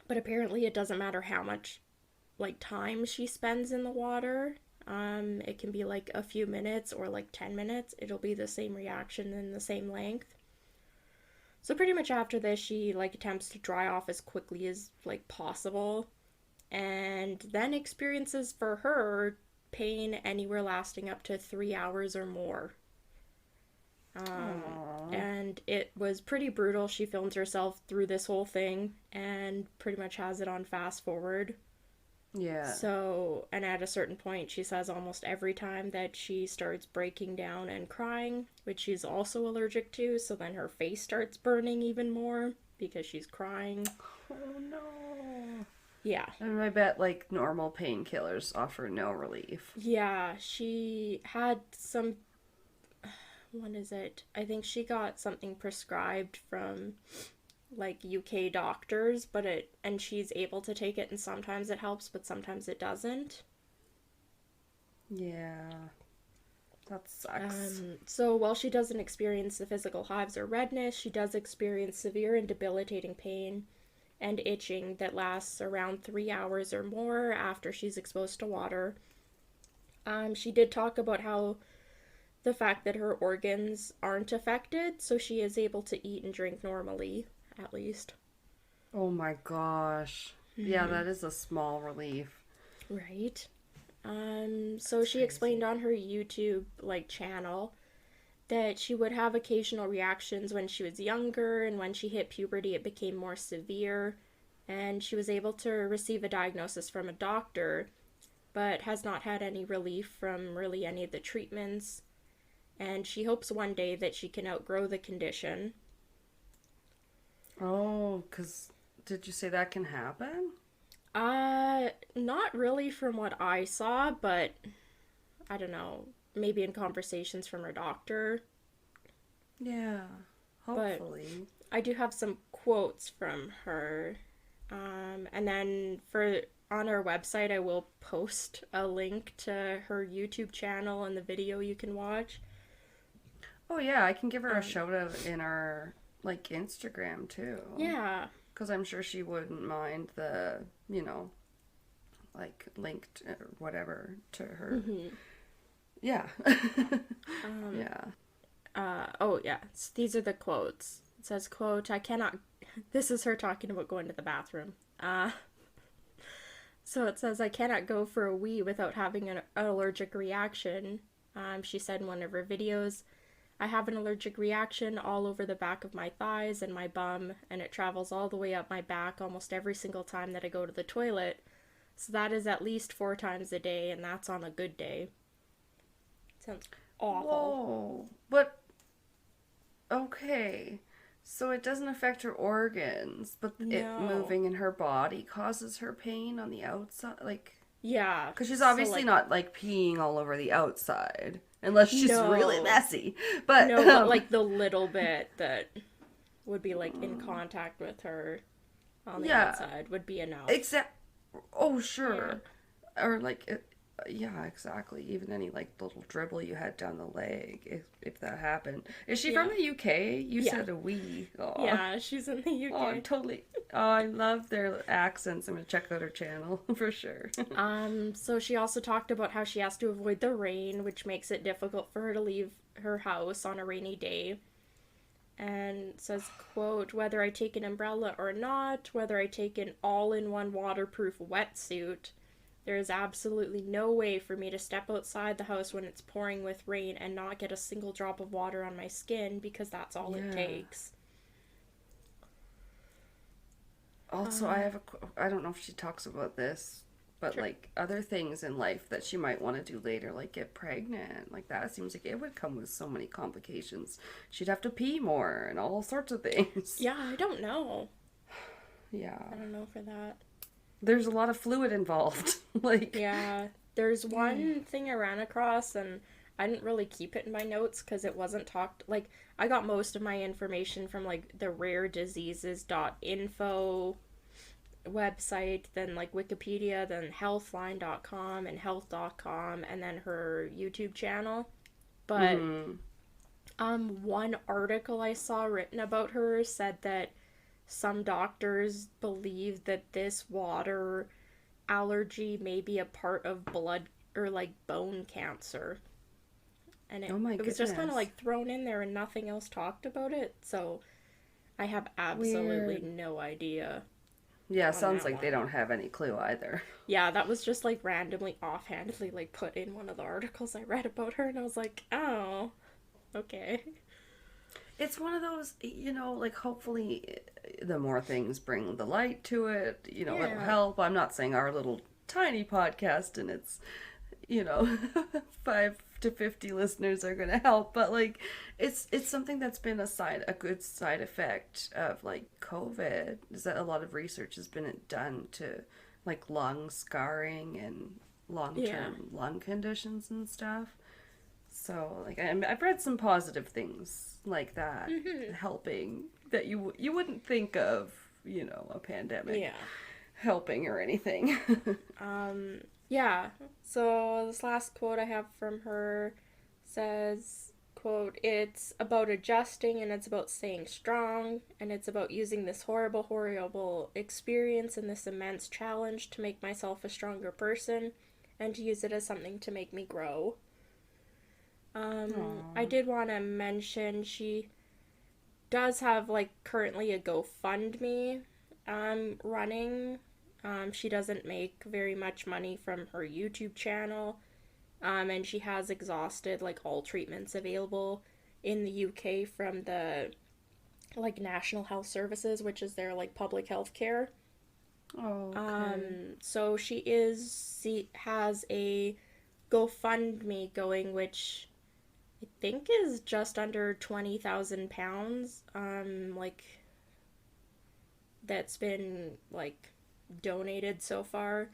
But apparently it doesn't matter how much like time she spends in the water. It can be like a few minutes or like 10 minutes. It'll be the same reaction in the same length. So pretty much after this, she like attempts to dry off as quickly as like possible, and then experiences for her pain anywhere lasting up to 3 hours or more. And it was pretty brutal. She filmed herself through this whole thing and pretty much has it on fast forward. Yeah. So, and at a certain point, she says almost every time that she starts breaking down and crying, which she's also allergic to, so then her face starts burning even more because she's crying. Oh no. Yeah. And I bet like normal painkillers offer no relief. Yeah, she had some, what is it? I think she got something prescribed from like UK doctors, and she's able to take it, and sometimes it helps, but sometimes it doesn't. Yeah. That sucks. So while she doesn't experience the physical hives or redness, she does experience severe and debilitating pain and itching that lasts around 3 hours or more after she's exposed to water. She did talk about how the fact that her organs aren't affected, so she is able to eat and drink normally, at least. Oh my gosh. Yeah, that is a small relief. Right. So she explained on her YouTube channel that she would have occasional reactions when she was younger, and when she hit puberty it became more severe, and she was able to receive a diagnosis from a doctor, but has not had any relief from really any of the treatments, and she hopes one day that she can outgrow the condition. Oh, because did you say that can happen? Not really from what I saw, but I don't know, maybe in conversations from her doctor. Yeah, hopefully. But I do have some quotes from her. And then on our website, I will post a link to her YouTube channel and the video you can watch. Oh yeah, I can give her a shout out in our Instagram too. Yeah. Because I'm sure she wouldn't mind the, linked or whatever to her. Mm-hmm. Yeah. Yeah. Oh yeah, these are the quotes. It says, quote, I cannot, this is her talking about going to the bathroom. So it says, I cannot go for a wee without having an allergic reaction. She said in one of her videos, I have an allergic reaction all over the back of my thighs and my bum, and it travels all the way up my back almost every single time that I go to the toilet. So that is at least 4 times a day, and that's on a good day. Sounds awful. Whoa. But, okay. So it doesn't affect her organs, but it moving in her body causes her pain on the outside? Yeah. Because she's obviously not, peeing all over the outside. Unless she's really messy. But but the little bit that would be in contact with her on the outside would be enough. Oh, sure. Yeah. Or yeah, exactly. Even any little dribble you had down the leg, if that happened. Is she from the UK? You said a wee. Aww. Yeah, she's in the UK. Oh, I'm totally. Oh, I love their accents. I'm gonna check out her channel for sure. So she also talked about how she has to avoid the rain, which makes it difficult for her to leave her house on a rainy day. And says, quote, whether I take an umbrella or not, whether I take an all-in-one waterproof wetsuit, there is absolutely no way for me to step outside the house when it's pouring with rain and not get a single drop of water on my skin, because that's all it takes. Also, I don't know if she talks about this, but sure. Other things in life that she might want to do later, get pregnant, that seems like it would come with so many complications. She'd have to pee more and all sorts of things. Yeah, I don't know. Yeah. I don't know for that. There's a lot of fluid involved. Yeah, there's one thing I ran across, and I didn't really keep it in my notes because it wasn't talked. I got most of my information from the rarediseases.info website, then Wikipedia, then healthline.com and health.com, and then her YouTube channel. But one article I saw written about her said that some doctors believe that this water allergy may be a part of blood or bone cancer. And it was just kind of thrown in there and nothing else talked about it. So I have absolutely no idea. Yeah, sounds like they don't have any clue either. Yeah, that was just randomly offhandedly put in one of the articles I read about her, and I was like, oh, okay. It's one of those, hopefully the more things bring the light to it, it'll help. I'm not saying our little tiny podcast and it's, 5 to 50 listeners are going to help, but it's something that's been a good side effect of COVID, is that a lot of research has been done to lung scarring and long-term lung conditions and stuff. So, I've read some positive things like that, helping, that you wouldn't think of, a pandemic helping or anything. Yeah. So this last quote I have from her says, quote, "It's about adjusting and it's about staying strong and it's about using this horrible, horrible experience and this immense challenge to make myself a stronger person and to use it as something to make me grow." I Aw. did want to mention she does have like currently a GoFundMe running. She doesn't make very much money from her YouTube channel. And she has exhausted like all treatments available in the UK from the like National Health Services, which is their like public health care. Oh, okay. So she has a GoFundMe going, which I think is just under £20,000. Like that's been like donated so far.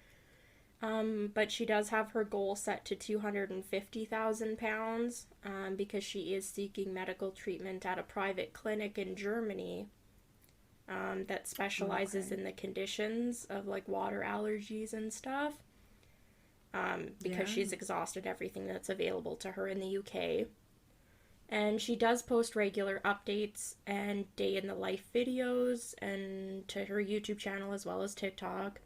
But she does have her goal set to £250,000 because she is seeking medical treatment at a private clinic in Germany that specializes Okay. in the conditions of like water allergies and stuff because Yeah. she's exhausted everything that's available to her in the UK. And she does post regular updates and day in the life videos and to her YouTube channel as well as TikTok,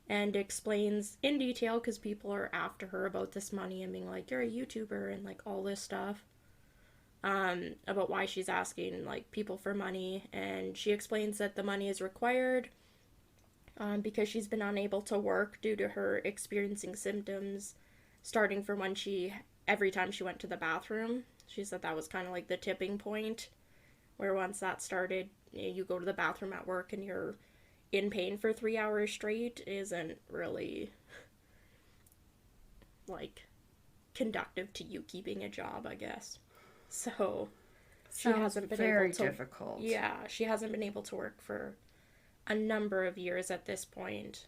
and explains in detail because people are after her about this money and being like, "You're a YouTuber," and like all this stuff about why she's asking like people for money. And she explains that the money is required because she's been unable to work due to her experiencing symptoms starting from when she every time she went to the bathroom. She said that was kind of like the tipping point where once that started, you go to the bathroom at work and you're in pain for 3 hours straight isn't really like conductive to you keeping a job, I guess. So she Sounds hasn't been able very to, difficult. yeah, she hasn't been able to work for a number of years at this point.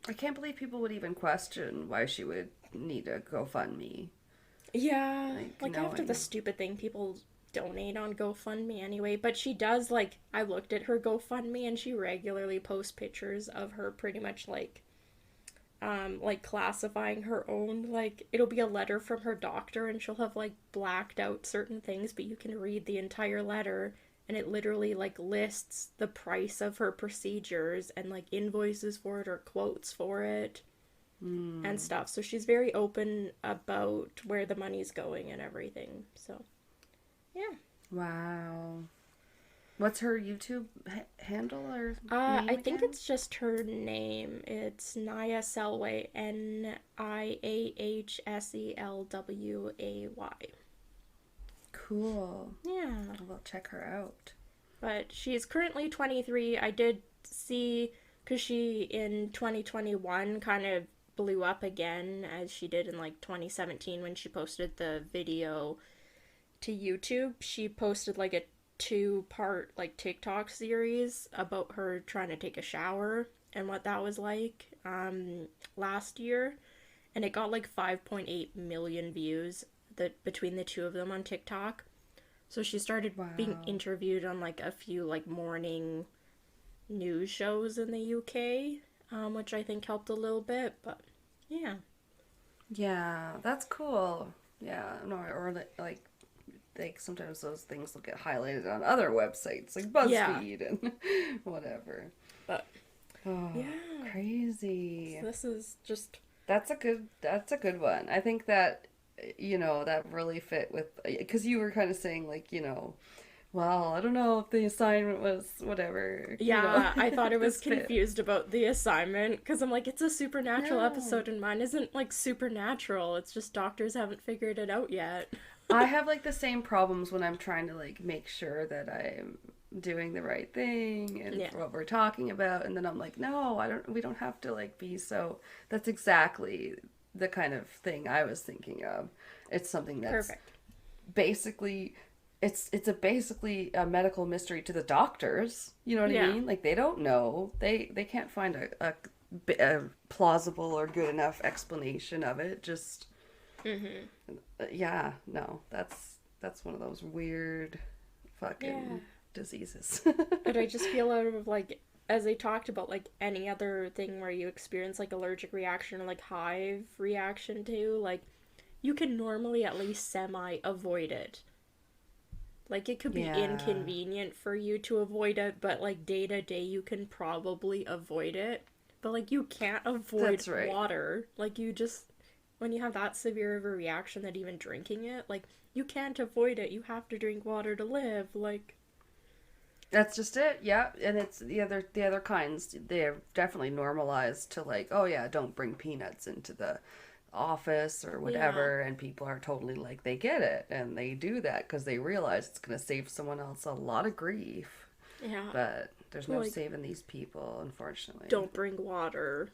I can't believe people would even question why she would need a GoFundMe. Yeah, Like, like after the knowing. stupid thing people donate on GoFundMe anyway, but she does like I looked at her GoFundMe and she regularly posts pictures of her pretty much like classifying her own, like it'll be a letter from her doctor and she'll have like blacked out certain things, but you can read the entire letter and it literally like lists the price of her procedures and like invoices for it or quotes for it and Hmm. stuff. So she's very open about where the money's going and everything. So, yeah. Wow. What's her YouTube handle or I name think again? it's just her name. It's Naya Selway, Niahselway. Cool. Yeah. I'll check her out. But she's currently 23. I did see, because she in 2021 kind of blew up again, as she did in like 2017 when she posted the video to YouTube. She posted like a two-part like TikTok series about her trying to take a shower and what that was like last year, and it got like 5.8 million views between the two of them on TikTok. So she started being Wow. interviewed on like a few like morning news shows in the UK, which I think helped a little bit. But yeah, Yeah, that's cool. Yeah, no, or like sometimes those things will get highlighted on other websites like yeah, BuzzFeed and whatever. but Oh, yeah, crazy. so this is just That's a good one. I think that that really fit with because you were kind of saying like, well, I don't know if the assignment was whatever, yeah. I thought it was this fit. confused about the assignment because I'm like, it's a supernatural No. episode, and mine isn't like supernatural. It's just doctors haven't figured it out yet. I have like the same problems when I'm trying to like make sure that I'm doing the right thing and Yeah, for what we're talking about, and then I'm like, no, we don't have to like be so. That's exactly the kind of thing I was thinking of. It's something that's perfect. basically it's a basically a medical mystery to the doctors. You know what I Yeah. mean? Like they don't know. They can't find a plausible or good enough explanation of it. Just Mhm. yeah, no, that's one of those weird Yeah. fucking diseases. And I just feel out of like as they talked about, like, any other thing where you experience, like, allergic reaction or, like, hive reaction to, like, you can normally at least semi-avoid it. Like, it could be inconvenient for you to avoid it, but, like, day to day you can probably avoid it. But, like, you can't avoid water. Like, you just, when you have that severe of a reaction that even drinking it, like, you can't avoid it. You have to drink water to live. Like, that's just it. Yeah, and it's the other kinds. They're definitely normalized to, like, oh yeah, don't bring peanuts into the office or whatever, and people are totally like, they get it, and they do that because they realize it's going to save someone else a lot of grief. Yeah. But there's no saving these people, unfortunately. Don't bring water.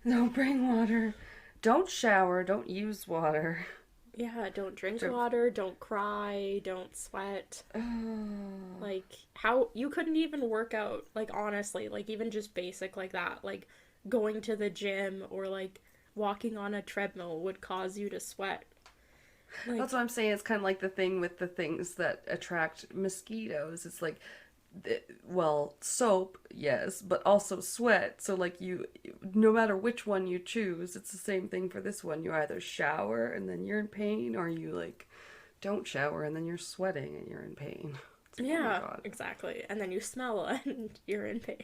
Don't bring water. Don't shower. Don't use water. Yeah, don't drink water. Don't cry. Don't sweat. Like, how you couldn't even work out, like, honestly, like, even just basic like that, like going to the gym or like walking on a treadmill would cause you to sweat. Like, that's what I'm saying. It's kind of like the thing with the things that attract mosquitoes. It's like, well, soap, yes, but also sweat. So, like, you, no matter which one you choose, it's the same thing for this one. You either shower and then you're in pain, or you, like, don't shower and then you're sweating and you're in pain. Like, yeah, oh exactly. And then you smell and you're in pain.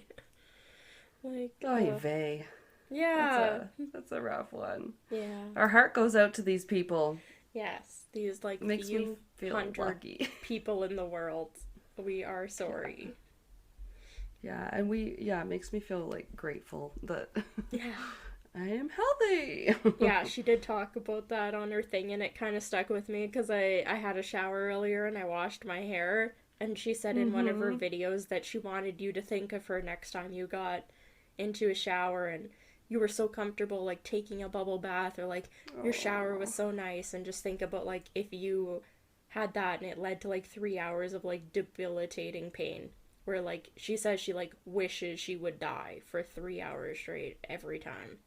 Like, oy vey. Yeah. That's a rough one. Yeah. Our heart goes out to these people. Yes. These, like, makes me feel 100 lucky. people in the world. We are sorry. Yeah, and it makes me feel, like, grateful that I am healthy. Yeah, she did talk about that on her thing, and it kind of stuck with me because I had a shower earlier and I washed my hair, and she said in one of her videos that she wanted you to think of her next time you got into a shower and you were so comfortable, like, taking a bubble bath, or, like, your shower was so nice, and just think about, like, if you had that and it led to, like, 3 hours of, like, debilitating pain, where, like, she says she, like, wishes she would die for 3 hours straight every time.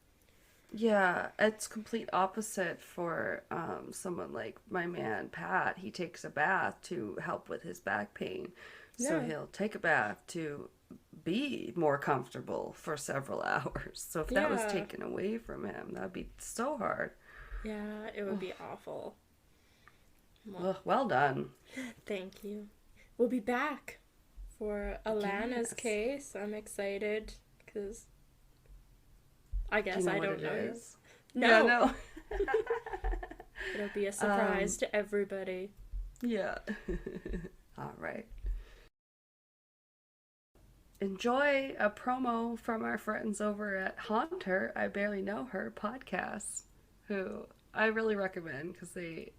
Yeah, it's complete opposite for someone like my man Pat. He takes a bath to help with his back pain. So he'll take a bath to be more comfortable for several hours. So if that was taken away from him, that'd be so hard. Yeah, it would be awful. Well done. Thank you. We'll be back for Alanna's case. I'm excited because I guess I don't know. No. Yeah, no. It'll be a surprise to everybody. Yeah. All right. Enjoy a promo from our friends over at Haunt Her, I Barely Know Her podcast, who I really recommend because they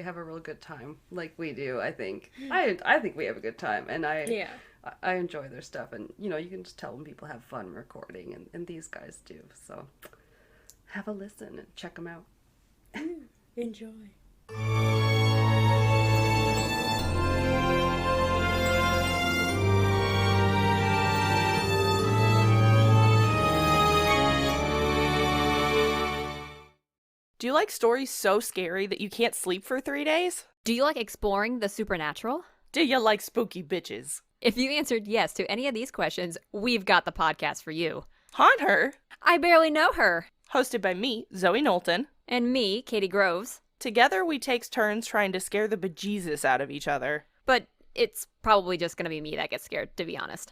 have a real good time, like we do. I think I think we have a good time, and I enjoy their stuff, and you can just tell when people have fun recording, and these guys do. So have a listen and check them out. Enjoy. Do you like stories so scary that you can't sleep for 3 days? Do you like exploring the supernatural? Do you like spooky bitches? If you answered yes to any of these questions, we've got the podcast for you. Haunt Her, I Barely Know Her. Hosted by me, Zoe Knowlton. And me, Katie Groves. Together we take turns trying to scare the bejesus out of each other. But it's probably just going to be me that gets scared, to be honest.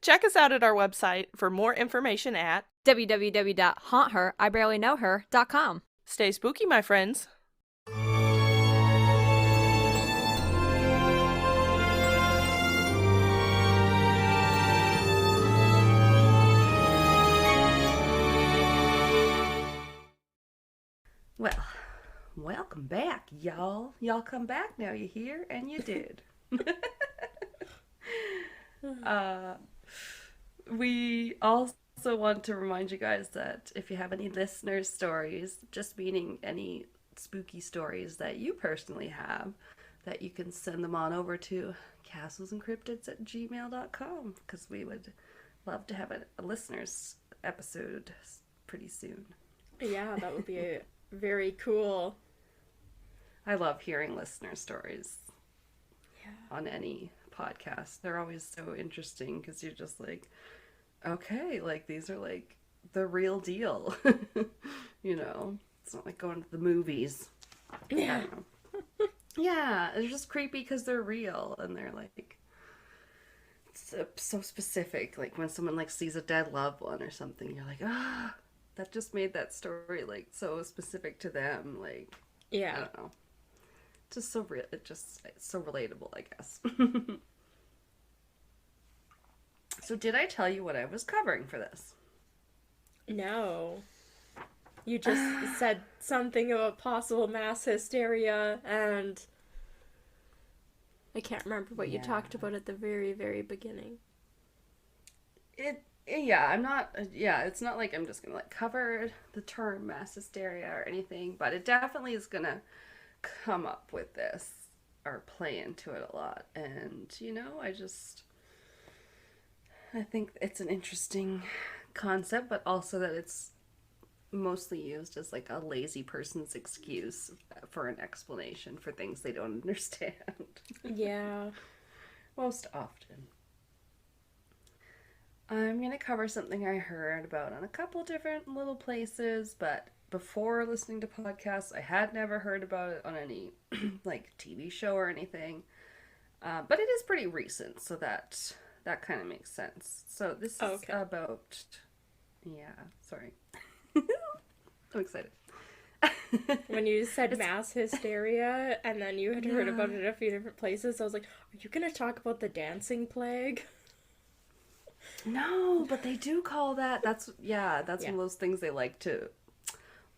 Check us out at our website for more information at www.haunther-I-barely-know-her.com. Stay spooky, my friends. Well, welcome back, y'all. Y'all come back now, you hear? And you did. We also want to remind you guys that if you have any listener stories, just meaning any spooky stories that you personally have, that you can send them on over to castlesandcryptids@gmail.com, because we would love to have a listeners episode pretty soon. Yeah, that would be very cool. I love hearing listener stories on any podcasts. They're always so interesting because you're just like, okay, like these are like the real deal. You know, it's not like going to the movies. Yeah. I don't know. Yeah, it's just creepy because they're real and they're like so specific. Like when someone like sees a dead loved one or something, you're like, ah, that just made that story like so specific to them. Like, I Yeah. don't know, just so real. It's so relatable, I guess. So did I tell you what I was covering for this? No. You just said something about possible mass hysteria, and I can't remember what you talked about at the very, very beginning. It's not like I'm just gonna like cover the term mass hysteria or anything, but it definitely is gonna come up with this or play into it a lot. And you know, I think it's an interesting concept, but also that it's mostly used as like a lazy person's excuse for an explanation for things they don't understand. Yeah. Most often. I'm going to cover something I heard about on a couple different little places, but before listening to podcasts, I had never heard about it on any like TV show or anything. But it is pretty recent, so that kind of makes sense. So this is about... Yeah, sorry. I'm excited. When you said mass hysteria, and then you had heard about it a few different places, I was like, are you going to talk about the dancing plague? No, but they do call that... That's one of those things they like to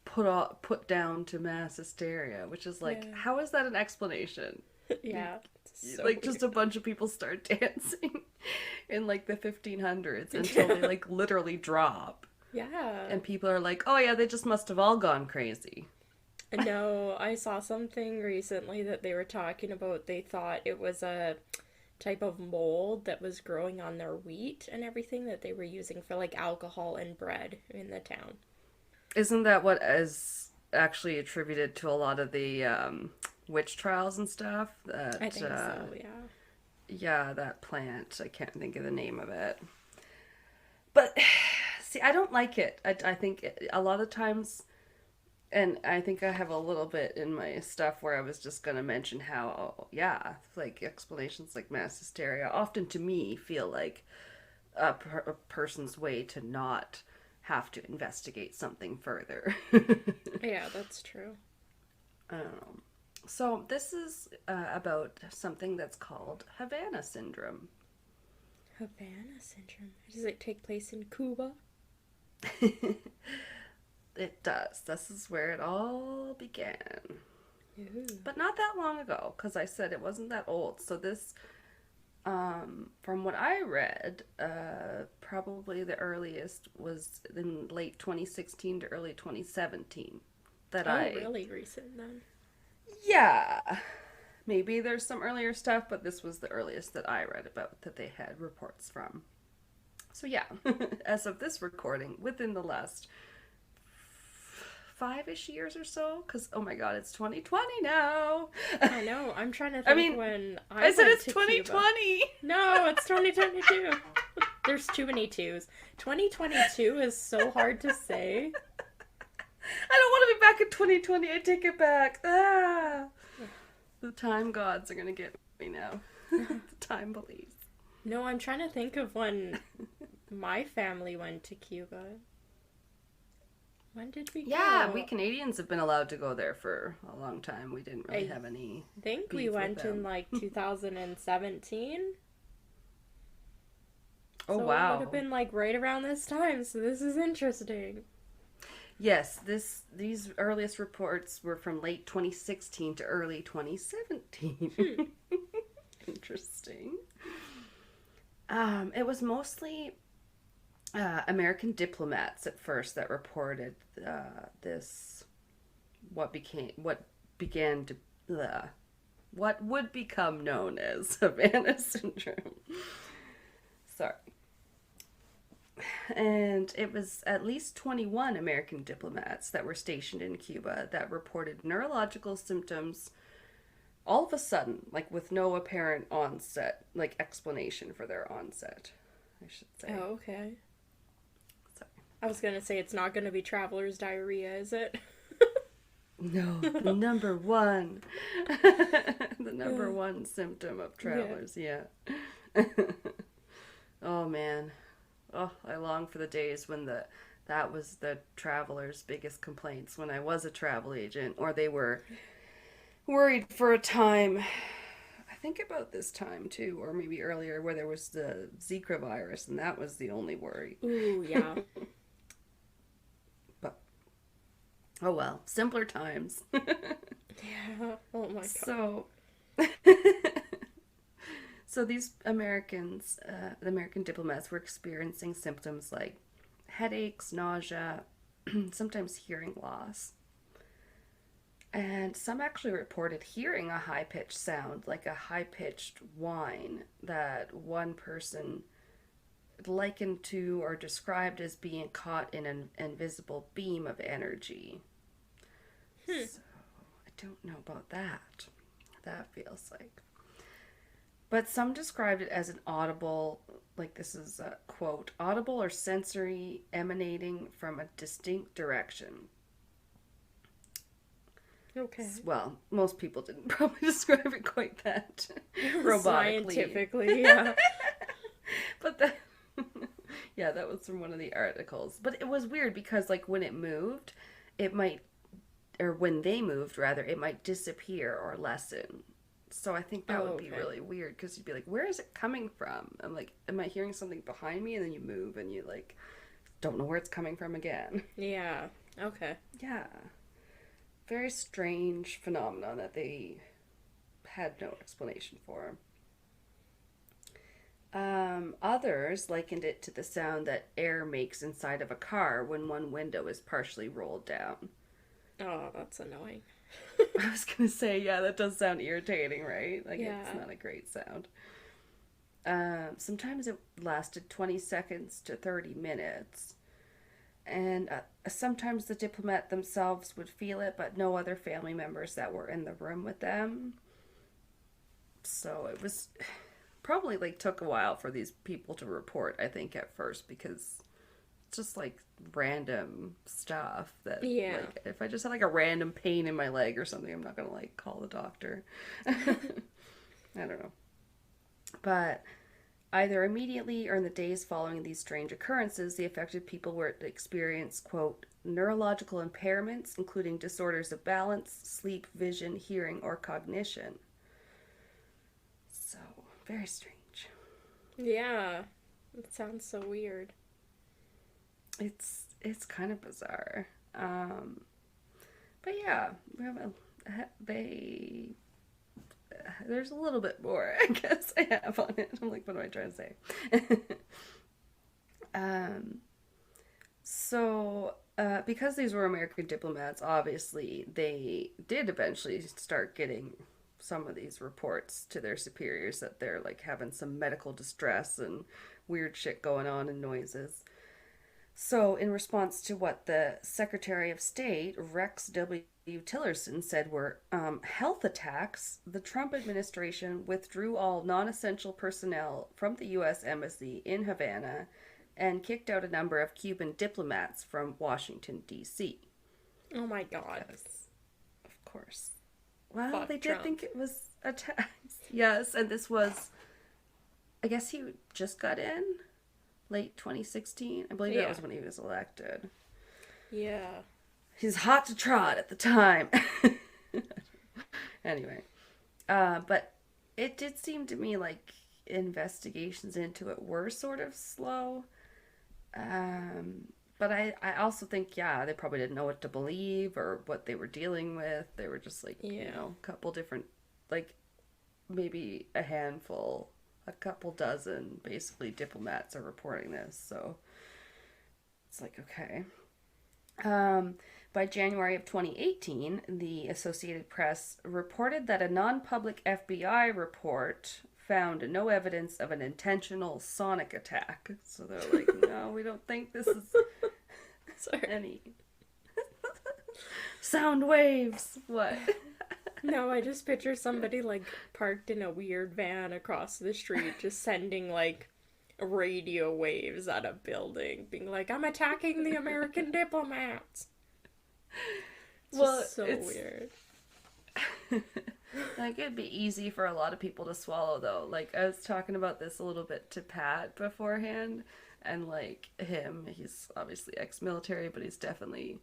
put down to mass hysteria, which is like, how is that an explanation? Yeah. So like, just a bunch of people start dancing in like the 1500s until they like literally drop. Yeah. And people are like, oh yeah, they just must have all gone crazy. No, I saw something recently that they were talking about. They thought it was a type of mold that was growing on their wheat and everything that they were using for like alcohol and bread in the town. Isn't that what is actually attributed to a lot of the witch trials and stuff? That, I think so, yeah. Yeah, that plant. I can't think of the name of it. But, see, I don't like it. I think a lot of times, and I think I have a little bit in my stuff where I was just going to mention how, like explanations like mass hysteria often to me feel like a person's way to not have to investigate something further. Yeah, that's true. I don't know. So this is about something that's called Havana Syndrome. Havana Syndrome. Does it take place in Cuba? It does. This is where it all began. Ooh. But not that long ago, because I said it wasn't that old. So this, from what I read, probably the earliest was in late 2016 to early 2017. Really recent then. Yeah. Maybe there's some earlier stuff, but this was the earliest that I read about that they had reports from. So yeah, as of this recording, within the last 5-ish years or so, because oh my god, it's 2020 now. I know. I'm trying to think when I said went it's to 2020. Cuba. No, it's 2022. There's too many twos. 2022 is so hard to say. I don't want to be back in 2020. I take it back. Ah. The time gods are going to get me now. The time police. No, I'm trying to think of when my family went to Cuba. When did we go? Yeah, we Canadians have been allowed to go there for a long time. We didn't really have any. I think we went in like 2017. Oh, so wow. it would have been like right around this time, so this is interesting. Yes, these earliest reports were from late 2016 to early 2017. Interesting. It was mostly American diplomats at first that reported this. What would become known as Havana Syndrome. Sorry. And it was at least 21 American diplomats that were stationed in Cuba that reported neurological symptoms all of a sudden, like with no apparent onset, like explanation for their onset, I should say. Oh, okay. Sorry. I was gonna say it's not gonna be traveler's diarrhea, is it? No, the number one. The number one symptom of travelers, yeah. Oh, man. Oh, I long for the days when that was the travelers' biggest complaints when I was a travel agent, or they were worried for a time. I think about this time too, or maybe earlier, where there was the Zika virus, and that was the only worry. Ooh, yeah. But oh well, simpler times. Yeah. Oh my god. So, so these Americans, the American diplomats, were experiencing symptoms like headaches, nausea, sometimes hearing loss. And some actually reported hearing a high-pitched sound, like a high-pitched whine, that one person likened to or described as being caught in an invisible beam of energy. So, I don't know about that. That feels like. But some described it as an audible, like this is a quote, audible or sensory emanating from a distinct direction. Okay. Well, most people didn't probably describe it quite that robotically. Scientifically, yeah. But that, yeah, that was from one of the articles. But it was weird because, like, when it moved, it might, or when they moved, rather, it might disappear or lessen. So I think that would be really weird because you'd be like, where is it coming from? I'm like, am I hearing something behind me? And then you move and you, like, don't know where it's coming from again. Yeah. Okay. Yeah. Very strange phenomenon that they had no explanation for. Others likened it to the sound that air makes inside of a car when one window is partially rolled down. Oh, that's annoying. I was going to say, yeah, that does sound irritating, right? Like, yeah. It's not a great sound. Sometimes it lasted 20 seconds to 30 minutes. And sometimes the diplomat themselves would feel it, but no other family members that were in the room with them. So it was probably like took a while for these people to report, I think, at first, because it's just like random stuff that, like, if I just had like a random pain in my leg or something, I'm not going to like call the doctor. I don't know. But either immediately or in the days following these strange occurrences, the affected people were to experience, quote, neurological impairments, including disorders of balance, sleep, vision, hearing, or cognition. So, very strange. Yeah. It sounds so weird. It's kind of bizarre. But yeah, we have there's a little bit more, I guess, I have on it. I'm like, what am I trying to say? So, because these were American diplomats, obviously, they did eventually start getting some of these reports to their superiors that they're, like, having some medical distress and weird shit going on and noises. So, in response to what the Secretary of State, Rex W. Tillerson, said were health attacks, the Trump administration withdrew all non-essential personnel from the U.S. Embassy in Havana and kicked out a number of Cuban diplomats from Washington, D.C. Oh my god. Yes, of course. Well, Fuck they did Trump. think it was attacks. Yes, and this was, I guess he just got in late 2016. I believe that was when he was elected. Yeah. He's hot to trot at the time. Anyway. But it did seem to me like investigations into it were sort of slow. But I also think, they probably didn't know what to believe or what they were dealing with. They were just like, a couple different, like maybe a couple dozen, basically, diplomats are reporting this. So it's like, okay. By January of 2018, the Associated Press reported that a non-public FBI report found no evidence of an intentional sonic attack. So they're like, no, we don't think this is any sound waves. What? No, I just picture somebody like parked in a weird van across the street, just sending like radio waves at a building, being like, "I'm attacking the American diplomats." It's Well, just so weird. Like, it'd be easy for a lot of people to swallow, though. Like, I was talking about this a little bit to Pat beforehand, and like he's obviously ex-military, but he's definitely,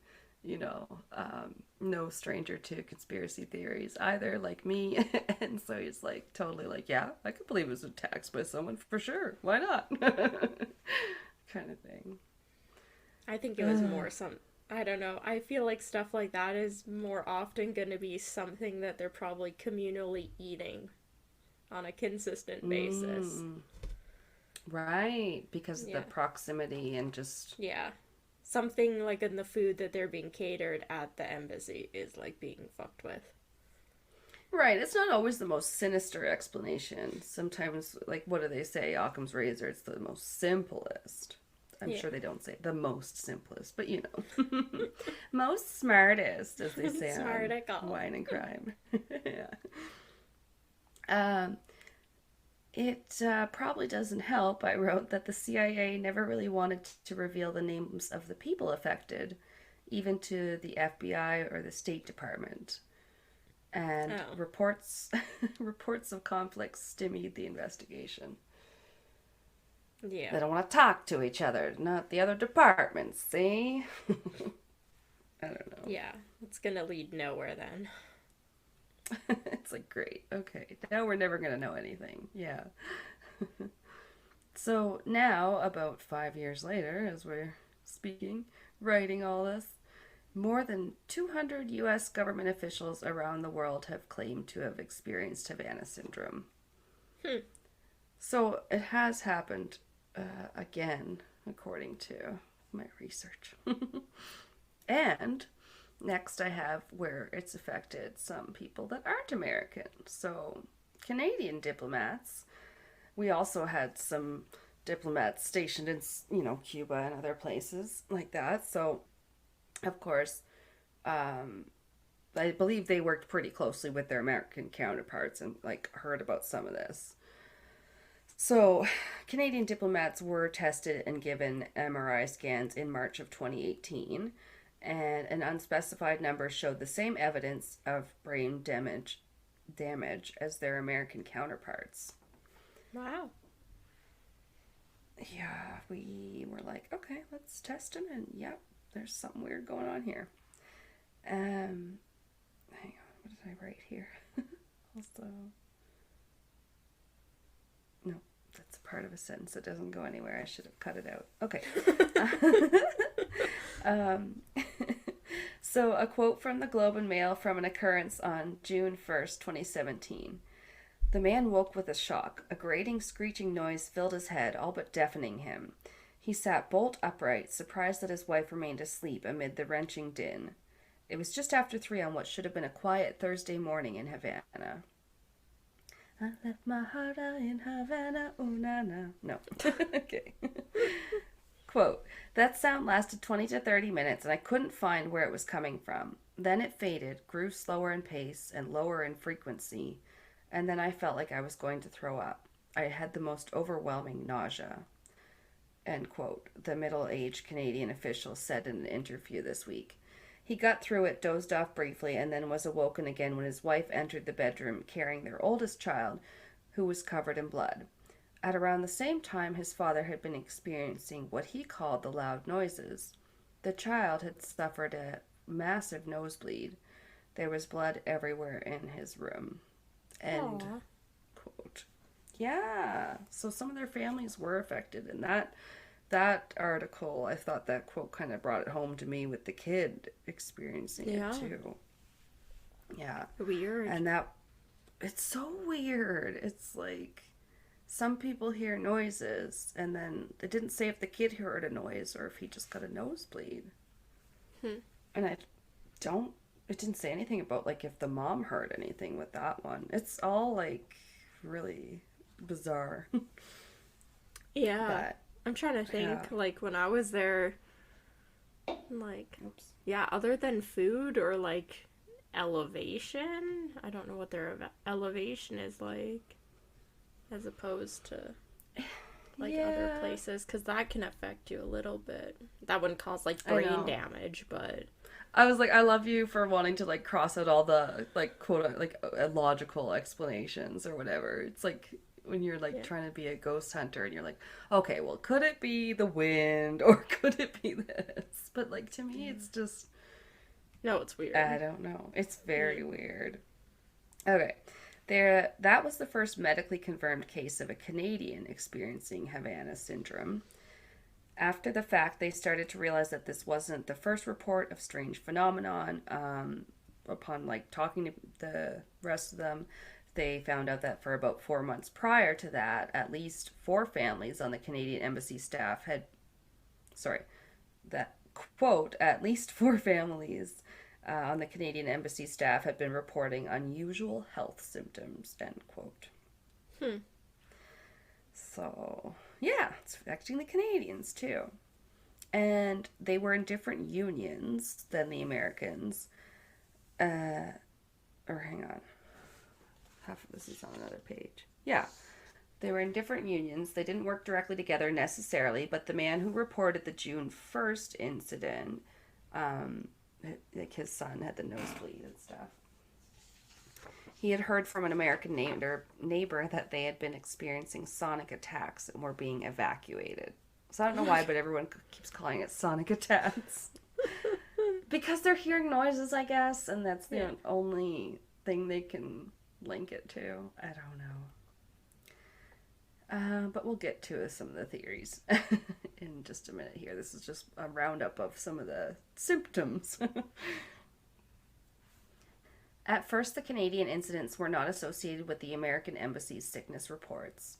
no stranger to conspiracy theories either, like me. And so he's like totally like, yeah, I could believe it was attacked by someone for sure. Why not? Kind of thing. I think it was more I don't know. I feel like stuff like that is more often going to be something that they're probably communally eating on a consistent basis. Right, because of the proximity and just... Yeah. Something like in the food that they're being catered at the embassy is like being fucked with. Right, it's not always the most sinister explanation. Sometimes, like, what do they say? Occam's razor, it's the most simplest. I'm sure they don't say the most simplest, but most smartest, as they say on Wine and Crime. Yeah. It probably doesn't help, I wrote, that the CIA never really wanted to reveal the names of the people affected, even to the FBI or the State Department. And reports of conflicts stymied the investigation. Yeah. They don't want to talk to each other, not the other departments, see? I don't know. Yeah, it's gonna lead nowhere then. It's like, great, okay, now we're never gonna know anything. Yeah. So now, about 5 years later, as we're speaking, writing all this, more than 200 U.S. government officials around the world have claimed to have experienced Havana Syndrome. So it has happened again, according to my research. And next I have where it's affected some people that aren't American. So Canadian diplomats. We also had some diplomats stationed in, Cuba and other places like that. So, of course, I believe they worked pretty closely with their American counterparts and, heard about some of this. So, Canadian diplomats were tested and given MRI scans in March of 2018, and an unspecified number showed the same evidence of brain damage as their American counterparts. Wow. Yeah, we were like, okay, let's test them, and yep, there's something weird going on here. Hang on, what did I write here? Also... No, that's a part of a sentence that doesn't go anywhere. I should have cut it out. Okay. So a quote from the Globe and Mail from an occurrence on June 1st, 2017. The man woke with a shock. A grating, screeching noise filled his head, all but deafening him. He sat bolt upright, surprised that his wife remained asleep amid the wrenching din. It was just after 3 on what should have been a quiet Thursday morning in Havana. I left my heart out in Havana, oh na na. No. Okay. Quote, that sound lasted 20 to 30 minutes and I couldn't find where it was coming from. Then it faded, grew slower in pace and lower in frequency, and then I felt like I was going to throw up. I had the most overwhelming nausea. End quote, the middle-aged Canadian official said in an interview this week. He got through it, dozed off briefly, and then was awoken again when his wife entered the bedroom carrying their oldest child, who was covered in blood. At around the same time, his father had been experiencing what he called the loud noises. The child had suffered a massive nosebleed. There was blood everywhere in his room. End quote. Yeah, so some of their families were affected, and that article, I thought that quote kind of brought it home to me with the kid experiencing it too. Yeah. Weird. And it's so weird. It's like some people hear noises, and then it didn't say if the kid heard a noise or if he just got a nosebleed. And it didn't say anything about if the mom heard anything with that one. It's all really bizarre. Yeah. But, I'm trying to think, when I was there, other than food or, elevation. I don't know what their elevation is like, as opposed to like other places, because that can affect you a little bit. That wouldn't cause like brain damage, but I was like, I love you for wanting to like cross out all the like quote like logical explanations or whatever. It's like when you're like trying to be a ghost hunter and you're like, okay, well, could it be the wind or could it be this? But like to me, it's just no, it's weird. I don't know. It's very weird. Okay. That was the first medically confirmed case of a Canadian experiencing Havana Syndrome. After the fact, they started to realize that this wasn't the first report of strange phenomenon. Upon like talking to the rest of them, they found out that for about 4 months prior to that, at least 4 families on the Canadian embassy staff had, quote, at least 4 families on the Canadian embassy staff had been reporting unusual health symptoms, end quote. So, yeah, it's affecting the Canadians too. And they were in different unions than the Americans. Hang on. Half of this is on another page. Yeah. They were in different unions. They didn't work directly together necessarily, but the man who reported the June 1st incident, like his son had the nosebleed and stuff. He had heard from an American neighbor that they had been experiencing sonic attacks and were being evacuated. So I don't know why, but everyone keeps calling it sonic attacks. Because they're hearing noises, I guess, and that's the only thing they can link it to. I don't know. But we'll get to some of the theories in just a minute here. This is just a roundup of some of the symptoms. At first, the Canadian incidents were not associated with the American embassy's sickness reports.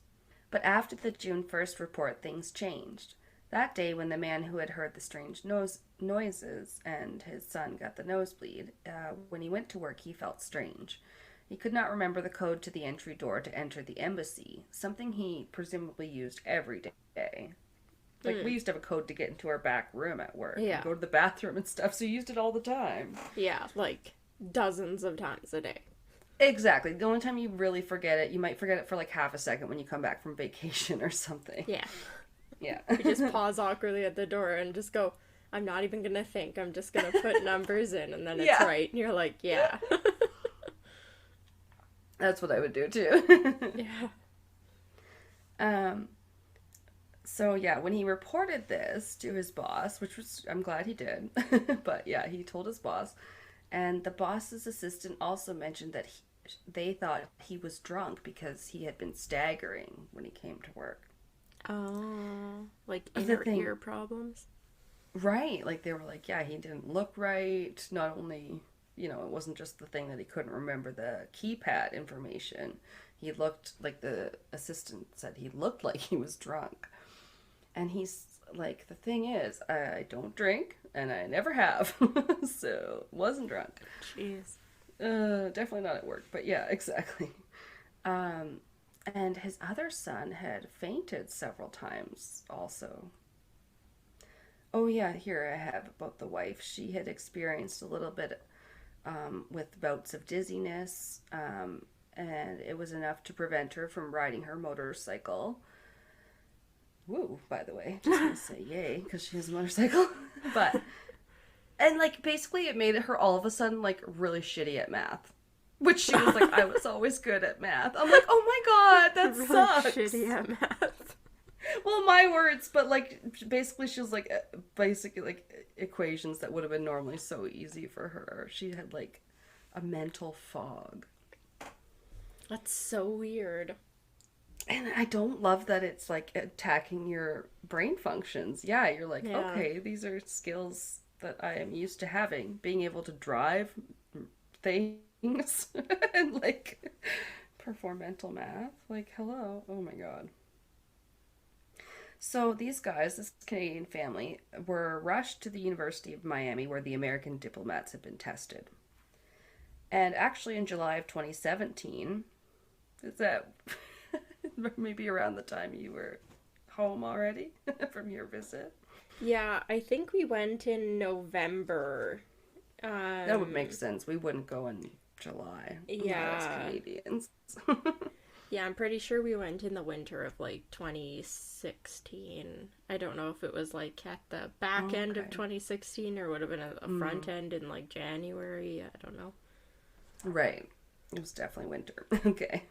But after the June 1st report, things changed. That day, when the man who had heard the strange noises and his son got the nosebleed, when he went to work, he felt strange. He could not remember the code to the entry door to enter the embassy, something he presumably used every day. Like, we used to have a code to get into our back room at work. Yeah. And go to the bathroom and stuff, so you used it all the time. Yeah, like dozens of times a day. Exactly. The only time you really forget it, you might forget it for like half a second when you come back from vacation or something. Yeah. Yeah. You just pause awkwardly at the door and just go, I'm not even going to think. I'm just going to put numbers in and then it's right. And you're like, yeah. That's what I would do too. Yeah. So yeah, when he reported this to his boss, which was, I'm glad he did, but yeah, he told his boss, and the boss's assistant also mentioned that they thought he was drunk because he had been staggering when he came to work. Oh, like inner ear problems? Right, like they were like, yeah, he didn't look right, not only, you know, it wasn't just the thing that he couldn't remember the keypad information, he looked, like the assistant said, he looked like he was drunk. And he's like, the thing is, I don't drink, and I never have, so wasn't drunk. Jeez. Definitely not at work, but yeah, exactly. And his other son had fainted several times also. Oh yeah, here I have about the wife. She had experienced a little bit with bouts of dizziness, and it was enough to prevent her from riding her motorcycle. Woo, by the way, just gonna say yay, because she has a motorcycle. But, and like, basically it made her all of a sudden, like, really shitty at math. Which she was like, I was always good at math. I'm like, oh my god, that really sucks. Shitty at math. Well, my words, but like, basically she was like, basically like, equations that would have been normally so easy for her. She had like a mental fog. That's so weird. And I don't love that it's like attacking your brain functions. Yeah, you're like, okay, these are skills that I am used to having. Being able to drive things and like perform mental math. Like, hello. Oh my god. So these guys, this Canadian family, were rushed to the University of Miami where the American diplomats had been tested. And actually in July of 2017, is that... maybe around the time you were home already from your visit? Yeah, I think we went in November That would make sense. We wouldn't go in July. Yeah. As Canadians. Yeah, I'm pretty sure we went in the winter of like 2016. I don't know if it was like at the back end of 2016 or would have been a front end in like January. I don't know. Right. It was definitely winter. Okay.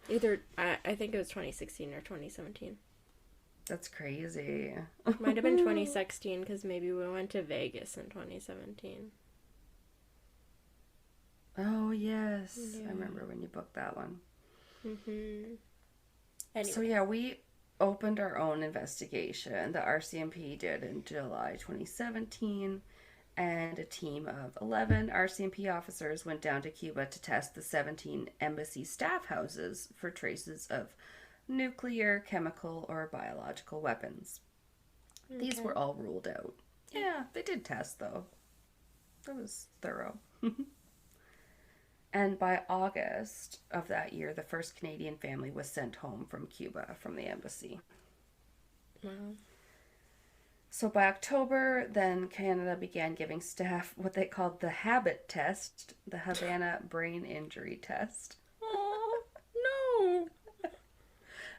Either, I think it was 2016 or 2017. That's crazy. Might have been 2016 because maybe we went to Vegas in 2017. Oh, yes. Yeah. I remember when you booked that one. Mm-hmm. Anyway. So, yeah, we opened our own investigation. The RCMP did in July 2017. And a team of 11 RCMP officers went down to Cuba to test the 17 embassy staff houses for traces of nuclear, chemical, or biological weapons. Okay. These were all ruled out. Yeah, they did test, though. That was thorough. And by August of that year, the first Canadian family was sent home from Cuba from the embassy. Wow. So by October, then Canada began giving staff what they called the habit test, the Havana brain injury test. Oh, no.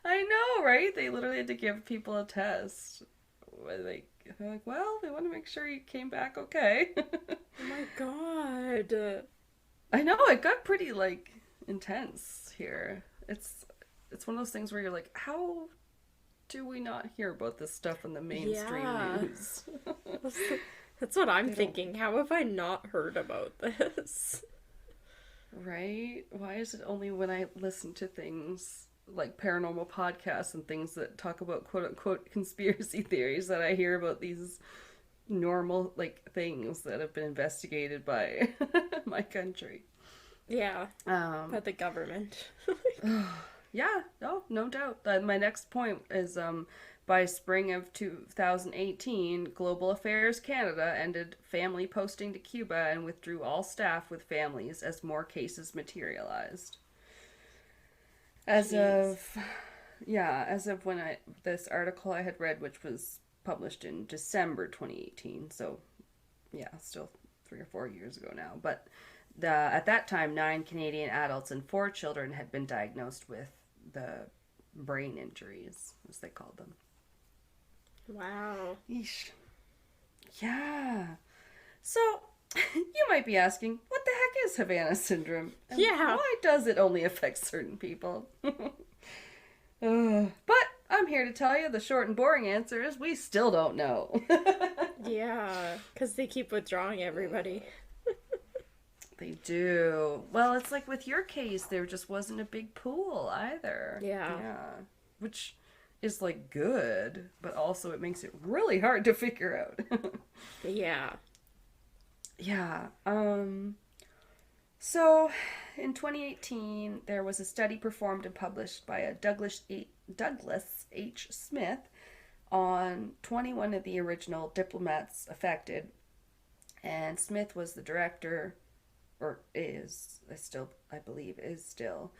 I know, right? They literally had to give people a test. They're like, well, they want to make sure you came back okay. Oh my god. I know, it got pretty, like, intense here. It's one of those things where you're like, how do we not hear about this stuff in the mainstream news? That's what I'm thinking. How have I not heard about this? Right? Why is it only when I listen to things like paranormal podcasts and things that talk about quote-unquote conspiracy theories that I hear about these normal, like, things that have been investigated by my country? Yeah. By the government. Yeah, no doubt. My next point is by spring of 2018, Global Affairs Canada ended family posting to Cuba and withdrew all staff with families as more cases materialized. As of when this article I had read, which was published in December 2018, so yeah, still 3 or 4 years ago now, but at that time, 9 Canadian adults and 4 children had been diagnosed with the brain injuries, as they called them. Wow. Yeesh. Yeah. So, you might be asking, what the heck is Havana Syndrome? And why does it only affect certain people? But I'm here to tell you the short and boring answer is we still don't know. Yeah, because they keep withdrawing everybody. They do. Well, it's like with your case, there just wasn't a big pool either. Yeah. Which is like good, but also it makes it really hard to figure out. Yeah. Yeah. So in 2018, there was a study performed and published by a Douglas H. Smith on 21 of the original Diplomats affected. And Smith was the director, or I believe is still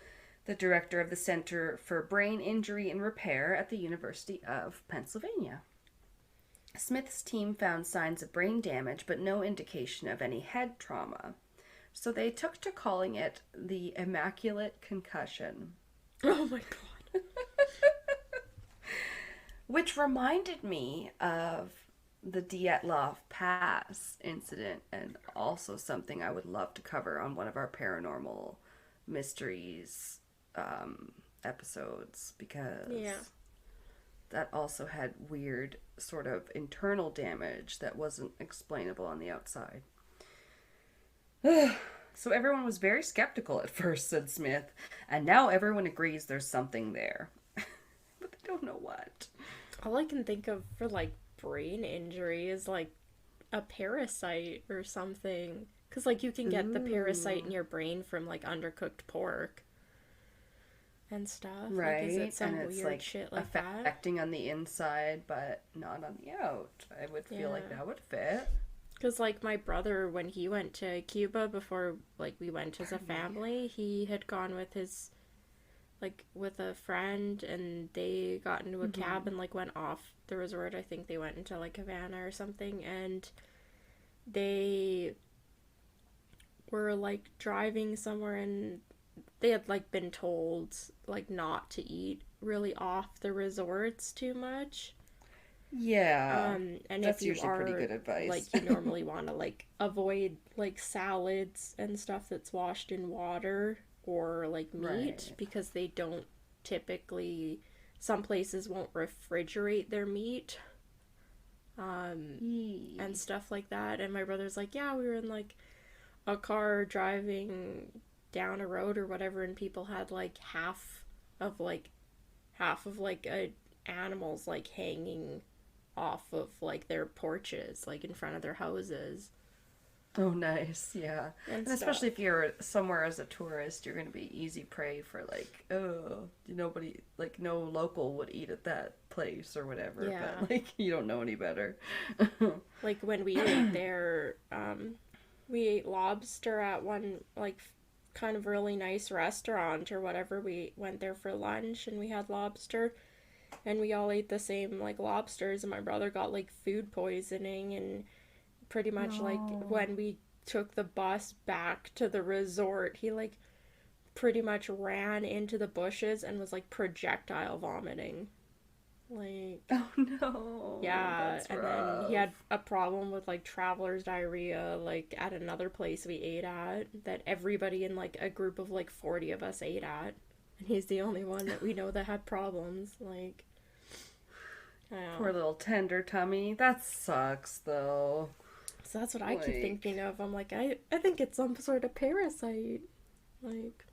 the director of the Center for Brain Injury and Repair at the University of Pennsylvania. Smith's team found signs of brain damage, but no indication of any head trauma. So they took to calling it the Immaculate Concussion. Oh my god. Which reminded me of the Dyatlov Pass incident, and also something I would love to cover on one of our paranormal mysteries episodes, because that also had weird sort of internal damage that wasn't explainable on the outside. So everyone was very skeptical at first, said Smith, and now everyone agrees there's something there. But they don't know what. All I can think of for, like, brain injury is, like, a parasite or something. Because, like, you can get the parasite in your brain from, like, undercooked pork and stuff. Right, like, is it some and it's, weird like, shit like affecting on the inside, but not on the out. I would feel like that would fit. Because, like, my brother, when he went to Cuba before, like, we went as a family, he had gone with his, like, with a friend, and they got into a cab and, like, went off the resort. I think they went into, like, Havana or something, and they were like driving somewhere and they had like been told like not to eat really off the resorts too much. Yeah. And That's if you usually are pretty good advice. like you normally want to like avoid like salads and stuff that's washed in water or like meat Right. because they don't typically, some places won't refrigerate their meat and stuff like that. And my brother's like, yeah, we were in like a car driving down a road or whatever, and people had like half of like a animals like hanging off of like their porches, like in front of their houses. Oh, nice. Yeah. And especially if you're somewhere as a tourist, you're going to be easy prey for like, oh, nobody, like no local would eat at that place or whatever. Yeah. But like, you don't know any better. Like when we ate there, we ate lobster at one like kind of really nice restaurant or whatever. We went there for lunch and we had lobster and we all ate the same like lobsters, and my brother got like food poisoning, and pretty much like when we took the bus back to the resort, he like pretty much ran into the bushes and was like projectile vomiting. Like, Oh no. yeah, That's and rough. then he had a problem with like traveler's diarrhea like at another place we ate at that everybody in like a group of like 40 of us ate at, and he's the only one that we know that had problems. Like, Poor little tender tummy. That sucks though. so that's what I keep Like- thinking of. I'm like, I think it's some sort of parasite. Like,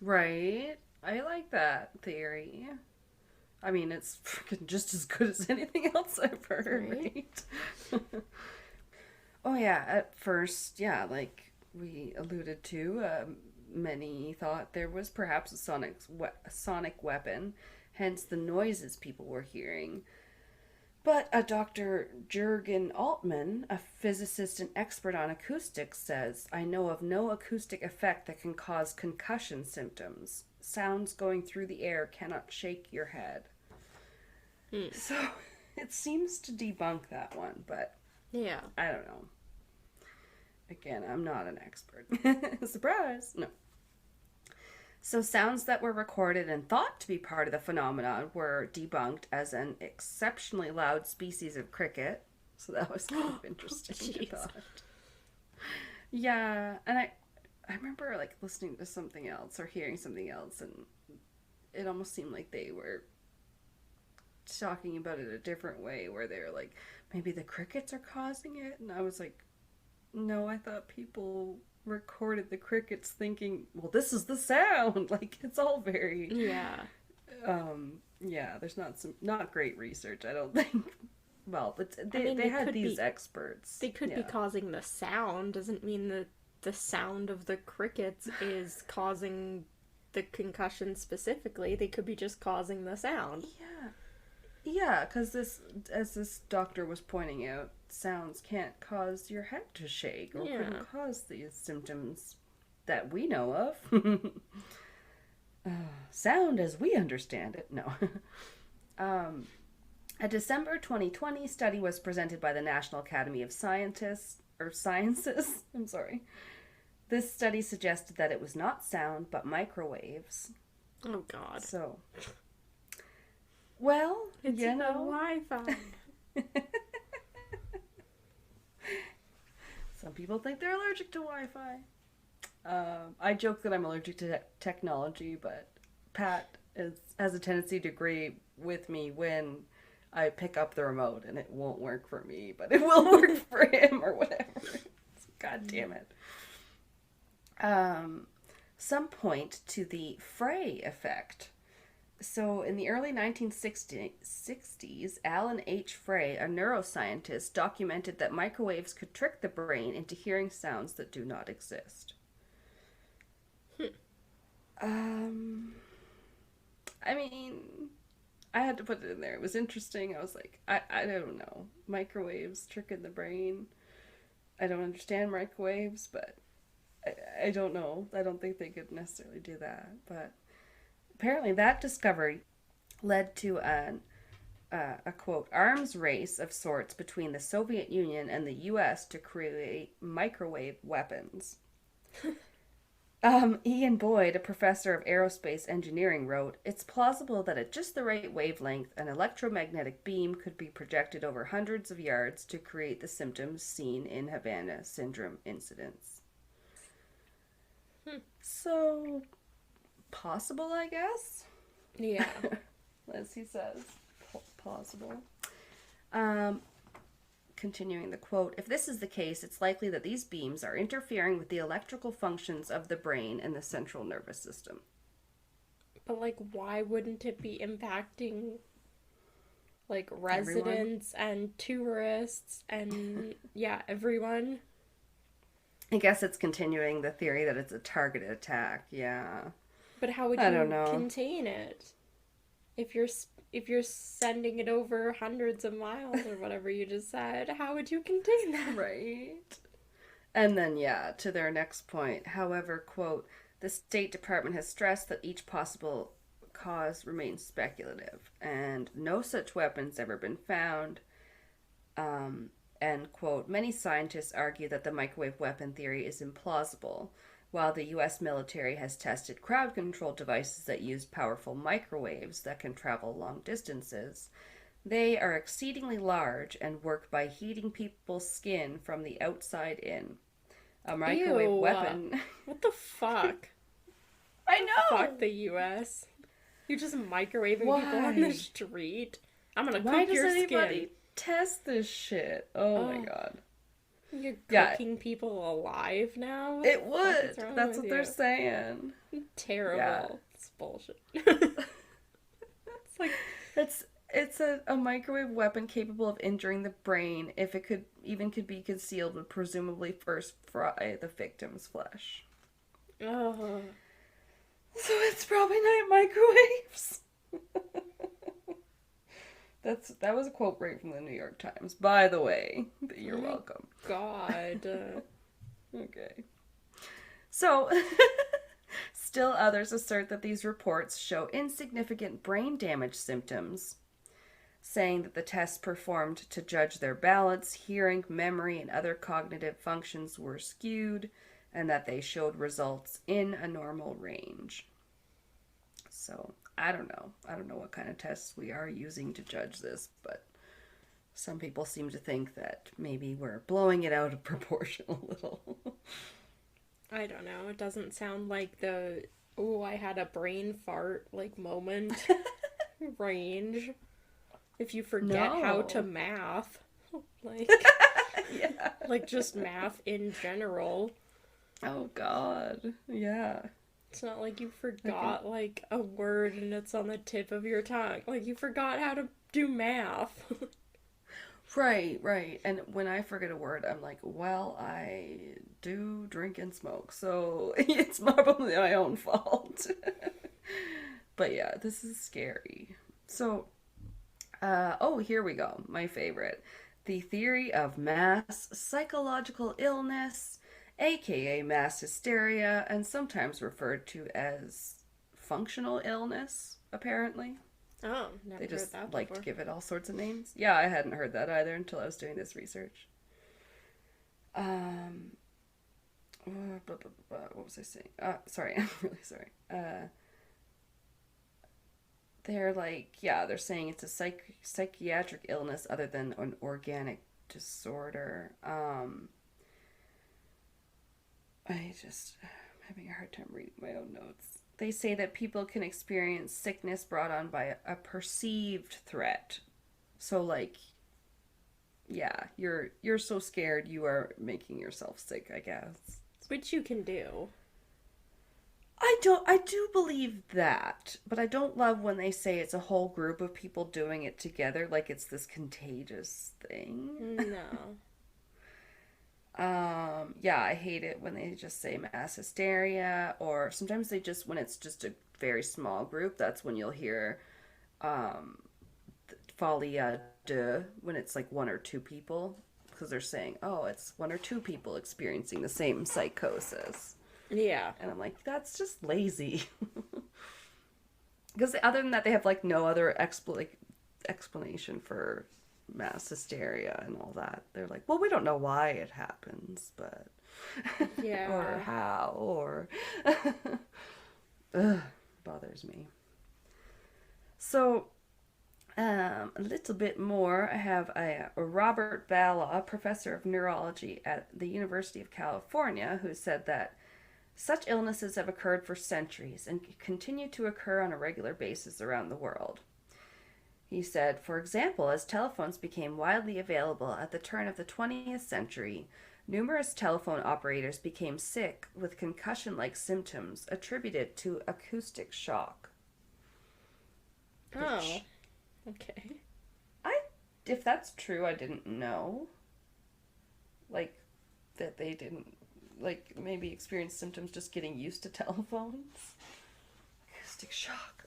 Right? I like that theory. I mean, it's freaking just as good as anything else I've heard, right? Oh yeah, at first, yeah, like we alluded to, many thought there was perhaps a sonic weapon, hence the noises people were hearing. But a Dr. Jürgen Altman, a physicist and expert on acoustics, says, I know of no acoustic effect that can cause concussion symptoms. Sounds going through the air cannot shake your head. So it seems to debunk that one, but yeah. I don't know. Again, I'm not an expert. Surprise! No. So sounds that were recorded and thought to be part of the phenomenon were debunked as an exceptionally loud species of cricket. So that was kind of interesting, I thought. Yeah, and I remember like listening to something else or hearing something else, and it almost seemed like they were talking about it a different way, where they're like, maybe the crickets are causing it, and I was like, no, I thought people recorded the crickets thinking, well, this is the sound. Like, it's all very Yeah. yeah, there's not great research, I don't think. Well, but they they had could these be- experts. They could be Yeah. causing the sound. Doesn't mean that the sound of the crickets is causing the concussion specifically. They could be just causing the sound. Yeah, because as this doctor was pointing out, sounds can't cause your head to shake or Yeah. couldn't cause these symptoms that we know of. Sound as we understand it, no. A December 2020 study was presented by the National Academy of Sciences. I'm sorry. This study suggested that it was not sound, but microwaves. Oh God. So, well, It's you the know, Wi-Fi. some people think they're allergic to Wi-Fi. I joke that I'm allergic to technology, but Pat has a tendency to agree with me when I pick up the remote and it won't work for me, but it will work for him or whatever. God damn it. Some point to the Fray Effect. So in the early 1960s, Alan H. Fray, a neuroscientist, documented that microwaves could trick the brain into hearing sounds that do not exist. I mean, I had to put it in there. It was interesting. I was like, I don't know. Microwaves tricking the brain. I don't understand microwaves, but I don't know. I don't think they could necessarily do that. But apparently that discovery led to a quote, arms race of sorts between the Soviet Union and the U.S. to create microwave weapons. Ian Boyd, a professor of aerospace engineering, wrote, "It's plausible that at just the right wavelength, an electromagnetic beam could be projected over hundreds of yards to create the symptoms seen in Havana Syndrome incidents." So, possible, I guess? Yeah. As he says, plausible. Continuing the quote, "If this is the case, it's likely that these beams are interfering with the electrical functions of the brain and the central nervous system." But, like, why wouldn't it be impacting, like, residents and tourists and, yeah, everyone? I guess it's continuing the theory that it's a targeted attack, yeah. But how would I you don't know. contain it? If you're sending it over hundreds of miles or whatever you just said, how would you contain that? Right. And then, yeah, to their next point. However, quote, "The State Department has stressed that each possible cause remains speculative, and no such weapons ever been found." End quote. "Many scientists argue that the microwave weapon theory is implausible. While the U.S. military has tested crowd control devices that use powerful microwaves that can travel long distances, they are exceedingly large and work by heating people's skin from the outside in. A microwave Ew. weapon..." What the fuck? I know! Fuck the U.S. You're just microwaving people on Why? the street. I'm gonna Why cook does your anybody skin. test this shit? Oh my god. You're Yeah. cooking people alive now? What It the fuck is would. wrong That's with what they're you? saying. Terrible. Yeah. It's bullshit. It's like, It's a microwave weapon capable of injuring the brain. If it could be concealed, would presumably first fry the victim's flesh. oh. So it's probably not microwaves. That was a quote right from the New York Times, by the way. You're welcome. God. Okay. So, still others assert that these reports show insignificant brain damage symptoms, saying that the tests performed to judge their balance, hearing, memory, and other cognitive functions were skewed, and that they showed results in a normal range. So, I don't know. I don't know what kind of tests we are using to judge this, but some people seem to think that maybe we're blowing it out of proportion a little. I don't know. It doesn't sound like the, oh, I had a brain fart, like, moment range. If you forget how to math. Like, Yeah. like, just math in general. Oh, God. Yeah. It's not like you forgot, like, a word and it's on the tip of your tongue. Like, you forgot how to do math. Right. And when I forget a word, I'm like, well, I do drink and smoke, so it's probably my own fault. But yeah, this is scary. So, here we go. My favorite. The theory of mass psychological illness, aka mass hysteria, and sometimes referred to as functional illness, apparently. Oh, never They just heard that like before. to give it all sorts of names. Yeah, I hadn't heard that either until I was doing this research. What was I saying? Sorry, I'm really sorry. They're saying it's a psychiatric illness other than an organic disorder. I'm having a hard time reading my own notes. They say that people can experience sickness brought on by a perceived threat. So, like, yeah, you're so scared you are making yourself sick, I guess. Which you can do. I do believe that, but I don't love when they say it's a whole group of people doing it together, like it's this contagious thing. No. Yeah, I hate it when they just say mass hysteria, or sometimes when it's just a very small group, that's when you'll hear, folie à deux, when it's like one or two people, because they're saying, oh, it's one or two people experiencing the same psychosis. Yeah. And I'm like, that's just lazy. Because other than that, they have like no other explanation for mass hysteria and all that. They're like, well, we don't know why it happens, but Yeah. Or how, or ugh, bothers me. So, a little bit more. I have a Robert Bala, professor of neurology at the University of California, who said that such illnesses have occurred for centuries and continue to occur on a regular basis around the world. He said, for example, as telephones became widely available at the turn of the 20th century, numerous telephone operators became sick with concussion-like symptoms attributed to acoustic shock. Oh, okay. If that's true, I didn't know. Like, that they didn't, like, maybe experience symptoms just getting used to telephones. Acoustic shock.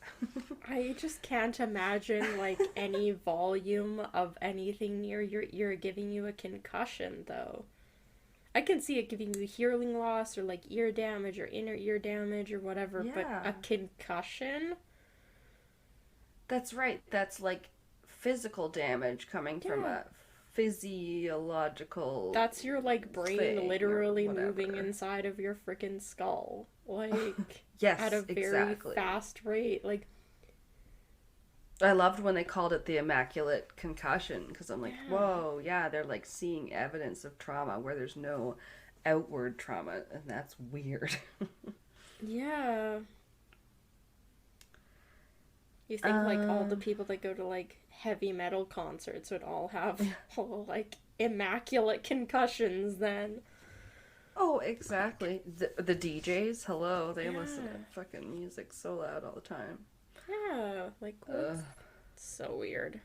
I just can't imagine, like, any volume of anything near your ear giving you a concussion, though. I can see it giving you hearing loss or, like, ear damage or inner ear damage or whatever, but a concussion? That's right. That's, like, physical damage coming from a physiological. That's your, like, brain literally moving inside of your freaking skull. Like, yes, at a very fast rate. Like, I loved when they called it the immaculate concussion, because I'm like, whoa, yeah, they're, like, seeing evidence of trauma where there's no outward trauma, and that's weird. Yeah. You think, like, all the people that go to, like, heavy metal concerts would all have, like, immaculate concussions then. Oh, exactly. The DJs, hello, they listen to fucking music so loud all the time. Yeah, like, what's so weird.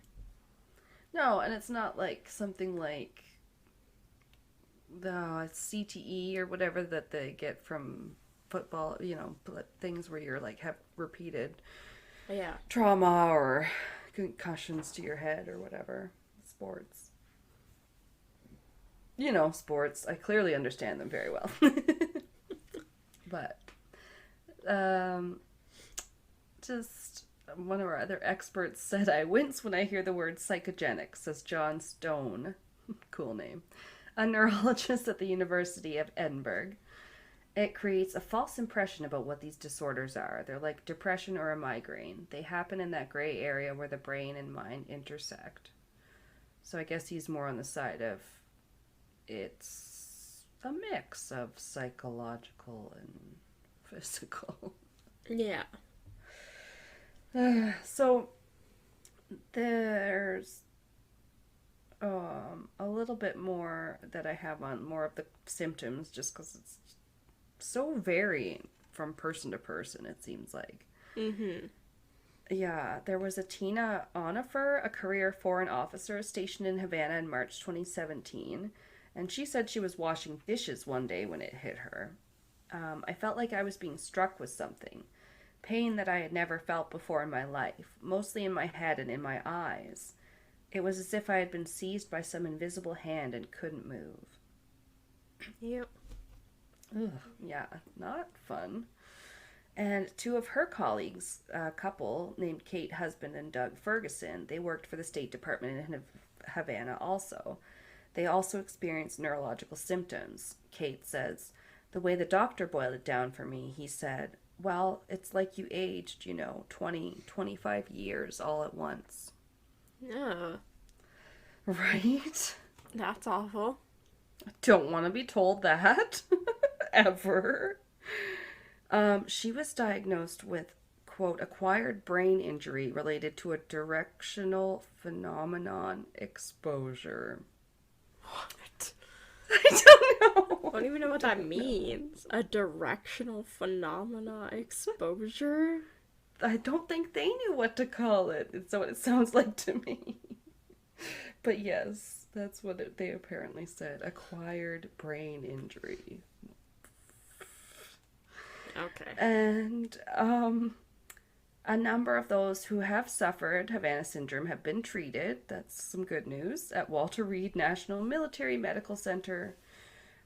No, and it's not, like, something like the CTE or whatever that they get from football, you know, things where you're, like, have repeated trauma or concussions to your head or whatever. Sports. You know, sports. I clearly understand them very well. But, just one of our other experts said, I wince when I hear the word psychogenic, says John Stone. Cool name. A neurologist at the University of Edinburgh. It creates a false impression about what these disorders are. They're like depression or a migraine. They happen in that gray area where the brain and mind intersect. So I guess he's more on the side of it's a mix of psychological and physical. Yeah. So there's a little bit more that I have on more of the symptoms, just because it's so varying from person to person, it seems like. Mm-hmm. Yeah, there was a Tina Onifer, a career foreign officer stationed in Havana in March 2017, and she said she was washing dishes one day when it hit her. I felt like I was being struck with something. Pain that I had never felt before in my life, mostly in my head and in my eyes. It was as if I had been seized by some invisible hand and couldn't move. Yep. Ugh, yeah, not fun. And two of her colleagues, a couple named Kate Husband and Doug Ferguson, they worked for the State Department in Havana also. They also experienced neurological symptoms. Kate says, the way the doctor boiled it down for me, he said, well, it's like you aged, 20, 25 years all at once. Yeah. Right? That's awful. Don't want to be told that. Ever. She was diagnosed with, quote, acquired brain injury related to a directional phenomenon exposure. What? I don't know. I don't even know what that means. A directional phenomena exposure? I don't think they knew what to call it. It's what it sounds like to me. But yes, that's what they apparently said. Acquired brain injury. Okay. And a number of those who have suffered Havana Syndrome have been treated. That's some good news. At Walter Reed National Military Medical Center,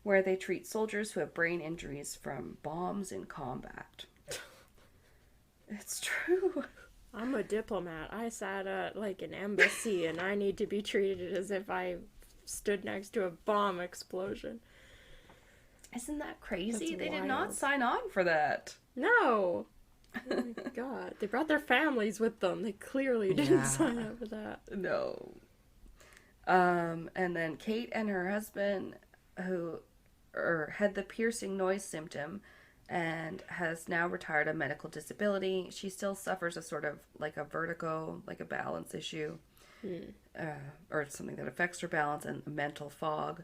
where they treat soldiers who have brain injuries from bombs in combat. It's true. I'm a diplomat. I sat at, like, an embassy, and I need to be treated as if I stood next to a bomb explosion. Isn't that crazy? That's They did wild. not sign on for that. No. Oh my god. They brought their families with them. They clearly didn't sign up for that. No. And then Kate and her husband, who had the piercing noise symptom and has now retired on medical disability. She still suffers a sort of like a vertigo, like a balance issue, or something that affects her balance, and mental fog.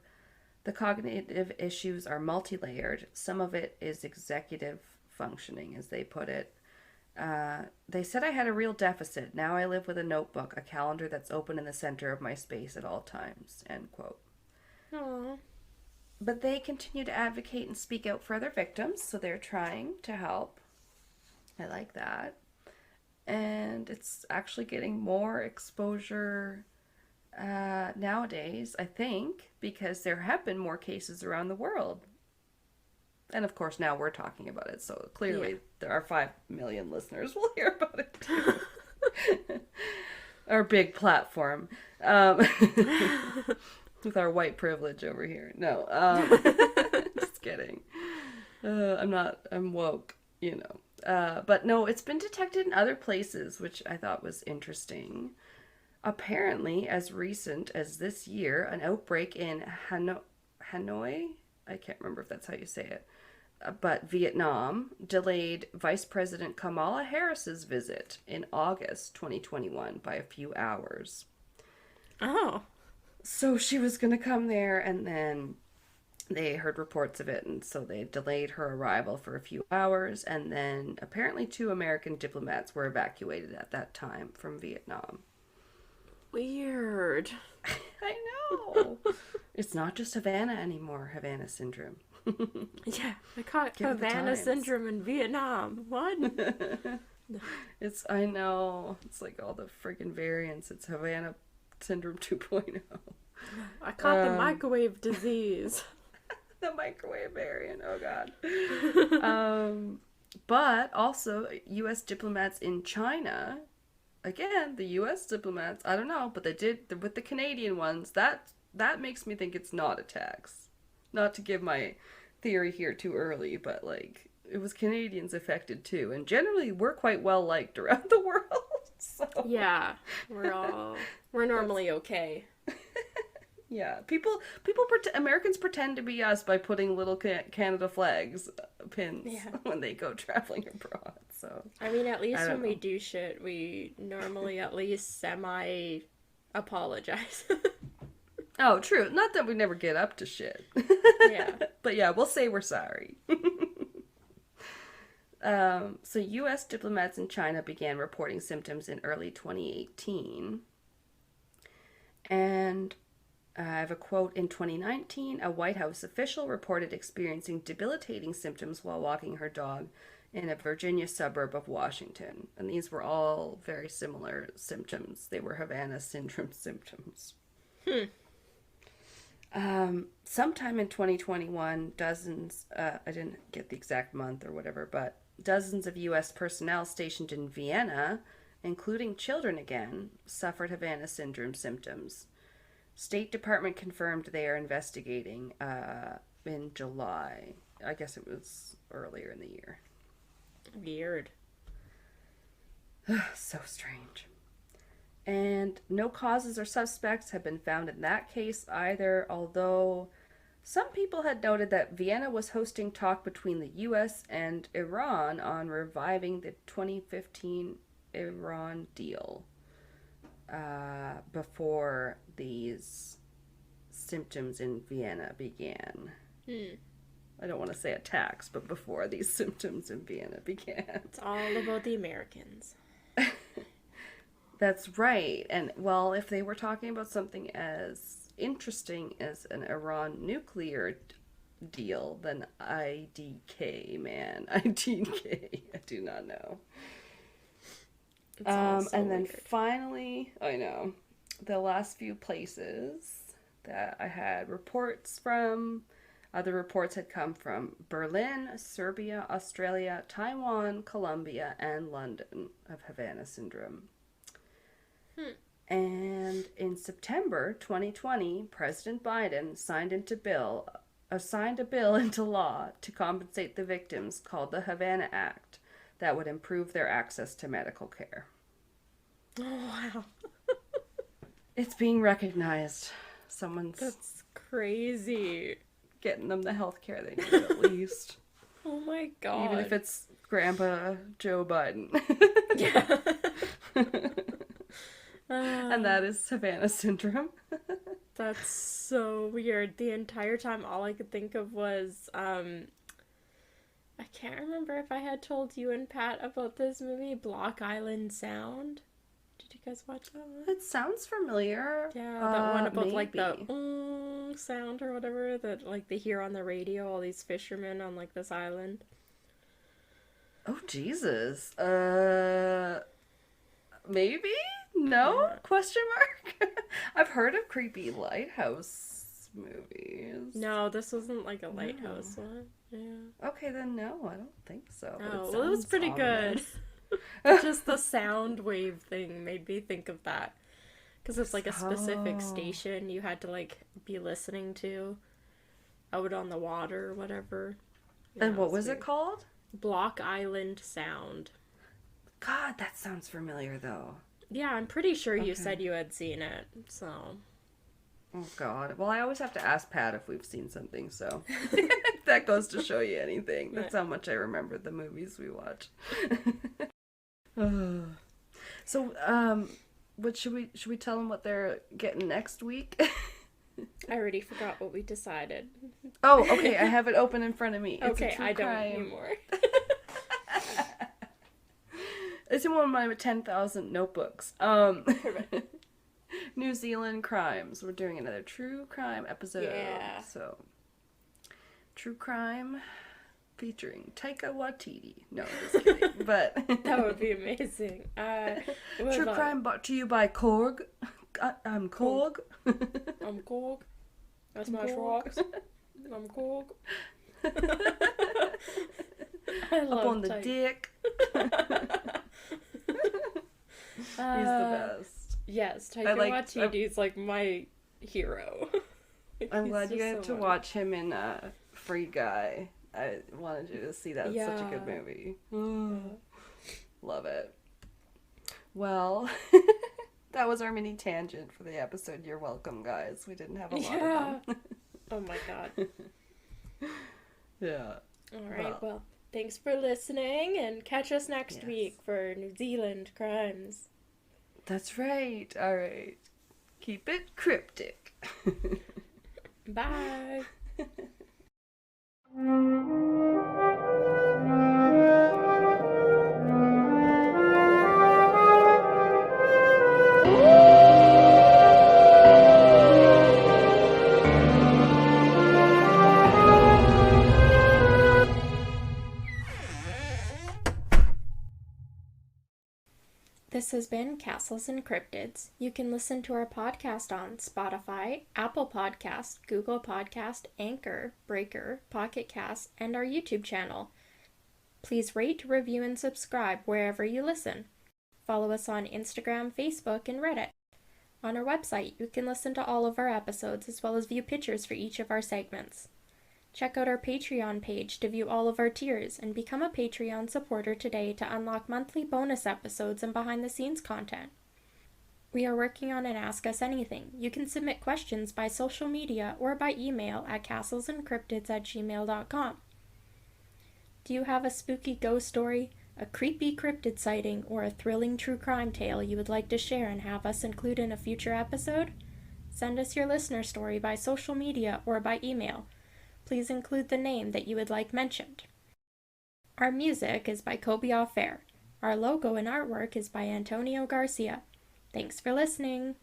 The cognitive issues are multi-layered. Some of it is executive functioning, as they put it. They said I had a real deficit. Now I live with a notebook, a calendar that's open in the center of my space at all times. End quote. Aww. But they continue to advocate and speak out for other victims, so they're trying to help. I like that. And it's actually getting more exposure nowadays, I think, because there have been more cases around the world. And of course, now we're talking about it, so clearly there are 5 million listeners will hear about it too. Our big platform. With our white privilege over here. No, just kidding. I'm woke, you know. But no, it's been detected in other places, which I thought was interesting. Apparently, as recent as this year, an outbreak in Hanoi, I can't remember if that's how you say it, but Vietnam, delayed Vice President Kamala Harris's visit in August 2021 by a few hours. Oh. So she was going to come there, and then they heard reports of it, and so they delayed her arrival for a few hours, and then apparently 2 American diplomats were evacuated at that time from Vietnam. Weird. I know. It's not just Havana anymore, Havana Syndrome. Yeah, I caught Give it the Havana times. Syndrome in Vietnam. What? I know. It's like all the freaking variants. It's Havana Syndrome 2.0. I caught the microwave disease. The microwave variant. Oh, God. But also, U.S. diplomats in China, again, the U.S. diplomats, I don't know, but they did, with the Canadian ones, that makes me think it's not a tax. Not to give my theory here too early, but, like, it was Canadians affected, too. And generally, we're quite well liked around the world, so... Yeah, we're normally okay. Yeah, Americans pretend to be us by putting little Canada flags pins when they go traveling abroad. So I mean, at least when we know. do shit, we normally at least semi apologize. Oh, true. Not that we never get up to shit. Yeah. But yeah, we'll say we're sorry. So U.S. diplomats in China began reporting symptoms in early 2018. And I have a quote. In 2019, a White House official reported experiencing debilitating symptoms while walking her dog in a Virginia suburb of Washington. And these were all very similar symptoms. They were Havana Syndrome symptoms. Sometime in 2021, dozens, I didn't get the exact month or whatever, but dozens of U.S. personnel stationed in Vienna, including children again, suffered Havana Syndrome symptoms. State Department confirmed they are investigating in July. I guess it was earlier in the year. Weird. So strange. And no causes or suspects have been found in that case either, although some people had noted that Vienna was hosting talk between the U.S. and Iran on reviving the 2015 Iran deal before these symptoms in Vienna began. I don't want to say attacks, but before these symptoms in Vienna began. It's all about the Americans. That's right. And, well, if they were talking about something as interesting as an Iran nuclear deal, then IDK, man. IDK. I do not know. And then finally, I know, the last few places that I had reports from, other reports had come from Berlin, Serbia, Australia, Taiwan, Colombia, and London of Havana Syndrome. And in September 2020, President Biden signed into bill signed a bill into law to compensate the victims called the Havana Act that would improve their access to medical care. Oh, wow. It's being recognized. Someone's That's crazy. getting them the health care they need at least. Oh my god. Even if it's Grandpa Joe Biden. Yeah. And that is Havana Syndrome. That's so weird. The entire time, all I could think of was, I can't remember if I had told you and Pat about this movie, Block Island Sound. Did you guys watch that one? It sounds familiar. Yeah, that one about, like, the maybe. sound or whatever that, like, they hear on the radio, all these fishermen on, like, this island. Oh, Jesus. Maybe? No? Yeah. Question mark? I've heard of creepy lighthouse movies. No, this wasn't, like, a lighthouse one. Yeah. Okay, then no, I don't think so. but Oh, well, it was sounds pretty ominous. good. Just the sound wave thing made me think of that. Because it's like a specific Oh. station you had to like be listening to out on the water or whatever. Yeah, And what it's was weird. it called? Block Island Sound. God, that sounds familiar though. Yeah, I'm pretty sure you Okay. said you had seen it, so. Oh God. Well, I always have to ask Pat if we've seen something, so that goes to show you anything. That's how much I remember the movies we watch. So, what should we tell them what they're getting next week? I already forgot what we decided. Oh, okay. I have it open in front of me. It's a Okay, true I don't crime. anymore. It's in one of my 10,000 notebooks. New Zealand crimes. We're doing another true crime episode. Yeah. So, true crime featuring Taika Waititi. No, just kidding. But That would be amazing. What true about- crime brought to you by Korg. I'm Korg. I'm Korg. That's I'm my Korg. rocks. I'm Korg. I Up love on the Tyke. dick. He's the best. Yes, Taika like- Waititi's like my hero. I'm He's glad you just got so to watch him in Free Guy. I wanted you to see that. It's such a good Yeah. movie. Love it. Well, that was our mini tangent for the episode. You're welcome, guys. We didn't have a lot Yeah. of them. Oh my god. Yeah. All right, well, thanks for listening and catch us next Yes. week for New Zealand crimes. That's right. All right. Keep it cryptic. Bye. This has been Castles and Cryptids. You can listen to our podcast on Spotify, Apple Podcast, Google Podcast, Anchor, Breaker, Pocket Cast, and our YouTube channel. Please rate, review, and subscribe wherever you listen. Follow us on Instagram, Facebook, and Reddit. On our website, you can listen to all of our episodes as well as view pictures for each of our segments. Check out our Patreon page to view all of our tiers and become a Patreon supporter today to unlock monthly bonus episodes and behind-the-scenes content. We are working on an Ask Us Anything. You can submit questions by social media or by email at castlesandcryptids@gmail.com. Do you have a spooky ghost story, a creepy cryptid sighting, or a thrilling true crime tale you would like to share and have us include in a future episode? Send us your listener story by social media or by email. Please include the name that you would like mentioned. Our music is by Kobe Fair. Our logo and artwork is by Antonio Garcia. Thanks for listening.